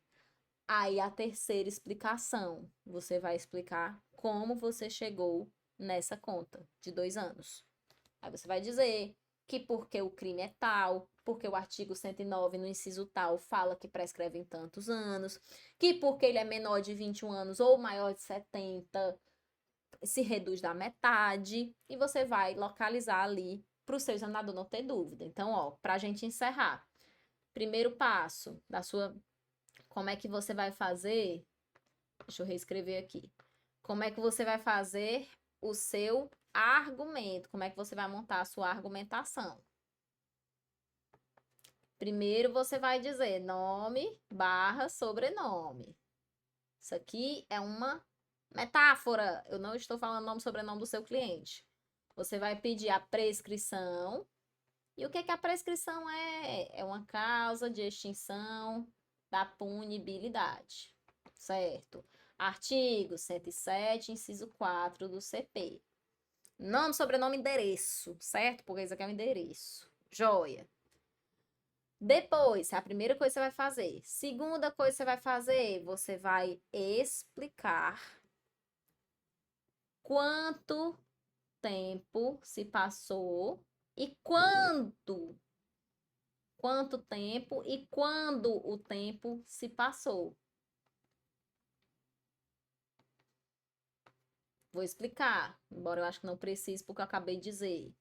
Aí a terceira explicação, você vai explicar como você chegou nessa conta de 2 anos. Aí você vai dizer que porque o crime é tal, porque o artigo 109 no inciso tal fala que prescreve em tantos anos, que porque ele é menor de 21 anos ou maior de 70, se reduz da metade, e você vai localizar ali para o seu examinador não ter dúvida. Então, ó, para a gente encerrar, primeiro passo da sua... Como é que você vai fazer? Deixa eu reescrever aqui. Como é que você vai fazer o seu argumento? Como é que você vai montar a sua argumentação? Primeiro você vai dizer nome / sobrenome. Isso aqui é uma metáfora. Eu não estou falando nome e sobrenome do seu cliente. Você vai pedir a prescrição. E o que que a prescrição é? É uma causa de extinção da punibilidade, certo? Artigo 107, inciso 4 do CP. Nome, sobrenome, endereço, certo? Porque isso aqui é um endereço. Joia. Depois, a primeira coisa que você vai fazer. Segunda coisa que você vai fazer, você vai explicar quanto tempo se passou e quanto tempo e quando o tempo se passou. Vou explicar, embora eu acho que não precise, porque eu acabei de dizer.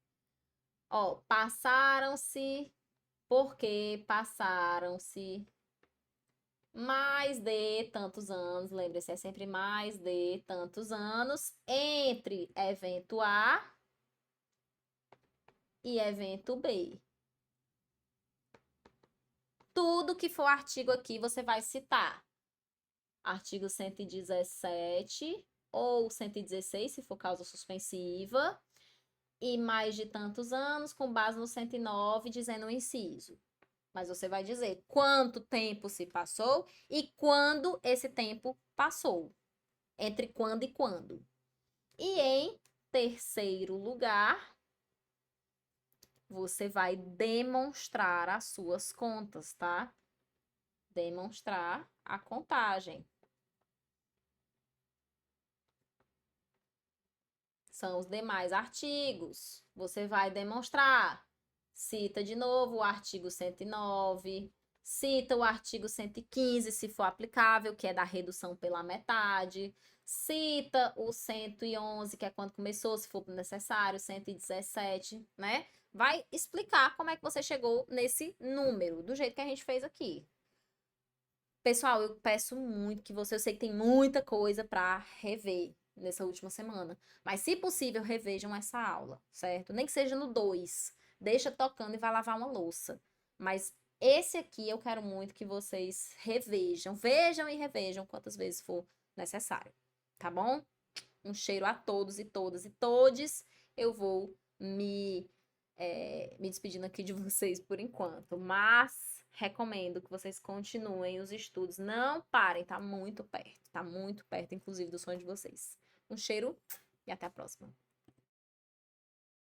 Ó, passaram-se, porque passaram-se mais de tantos anos, lembre-se, é sempre mais de tantos anos, entre evento A e evento B. Tudo que for artigo aqui você vai citar. Artigo 117 ou 116, se for causa suspensiva, e mais de tantos anos, com base no 109, dizendo o inciso. Mas você vai dizer quanto tempo se passou e quando esse tempo passou. Entre quando e quando. E em terceiro lugar, você vai demonstrar as suas contas, tá? Demonstrar a contagem. São os demais artigos. Você vai demonstrar. Cita de novo o artigo 109, cita o artigo 115, se for aplicável, que é da redução pela metade, cita o 111, que é quando começou, se for necessário, 117, né? Vai explicar como é que você chegou nesse número, do jeito que a gente fez aqui. Pessoal, eu peço muito que você, eu sei que tem muita coisa para rever nessa última semana, mas se possível, revejam essa aula, certo? Nem que seja no 2, deixa tocando e vai lavar uma louça. Mas esse aqui eu quero muito que vocês revejam, vejam e revejam quantas vezes for necessário, tá bom? Um cheiro a todos e todas e todes. Eu vou me despedindo aqui de vocês por enquanto, mas recomendo que vocês continuem os estudos. Não parem, tá muito perto, inclusive, do sonho de vocês. Um cheiro e até a próxima.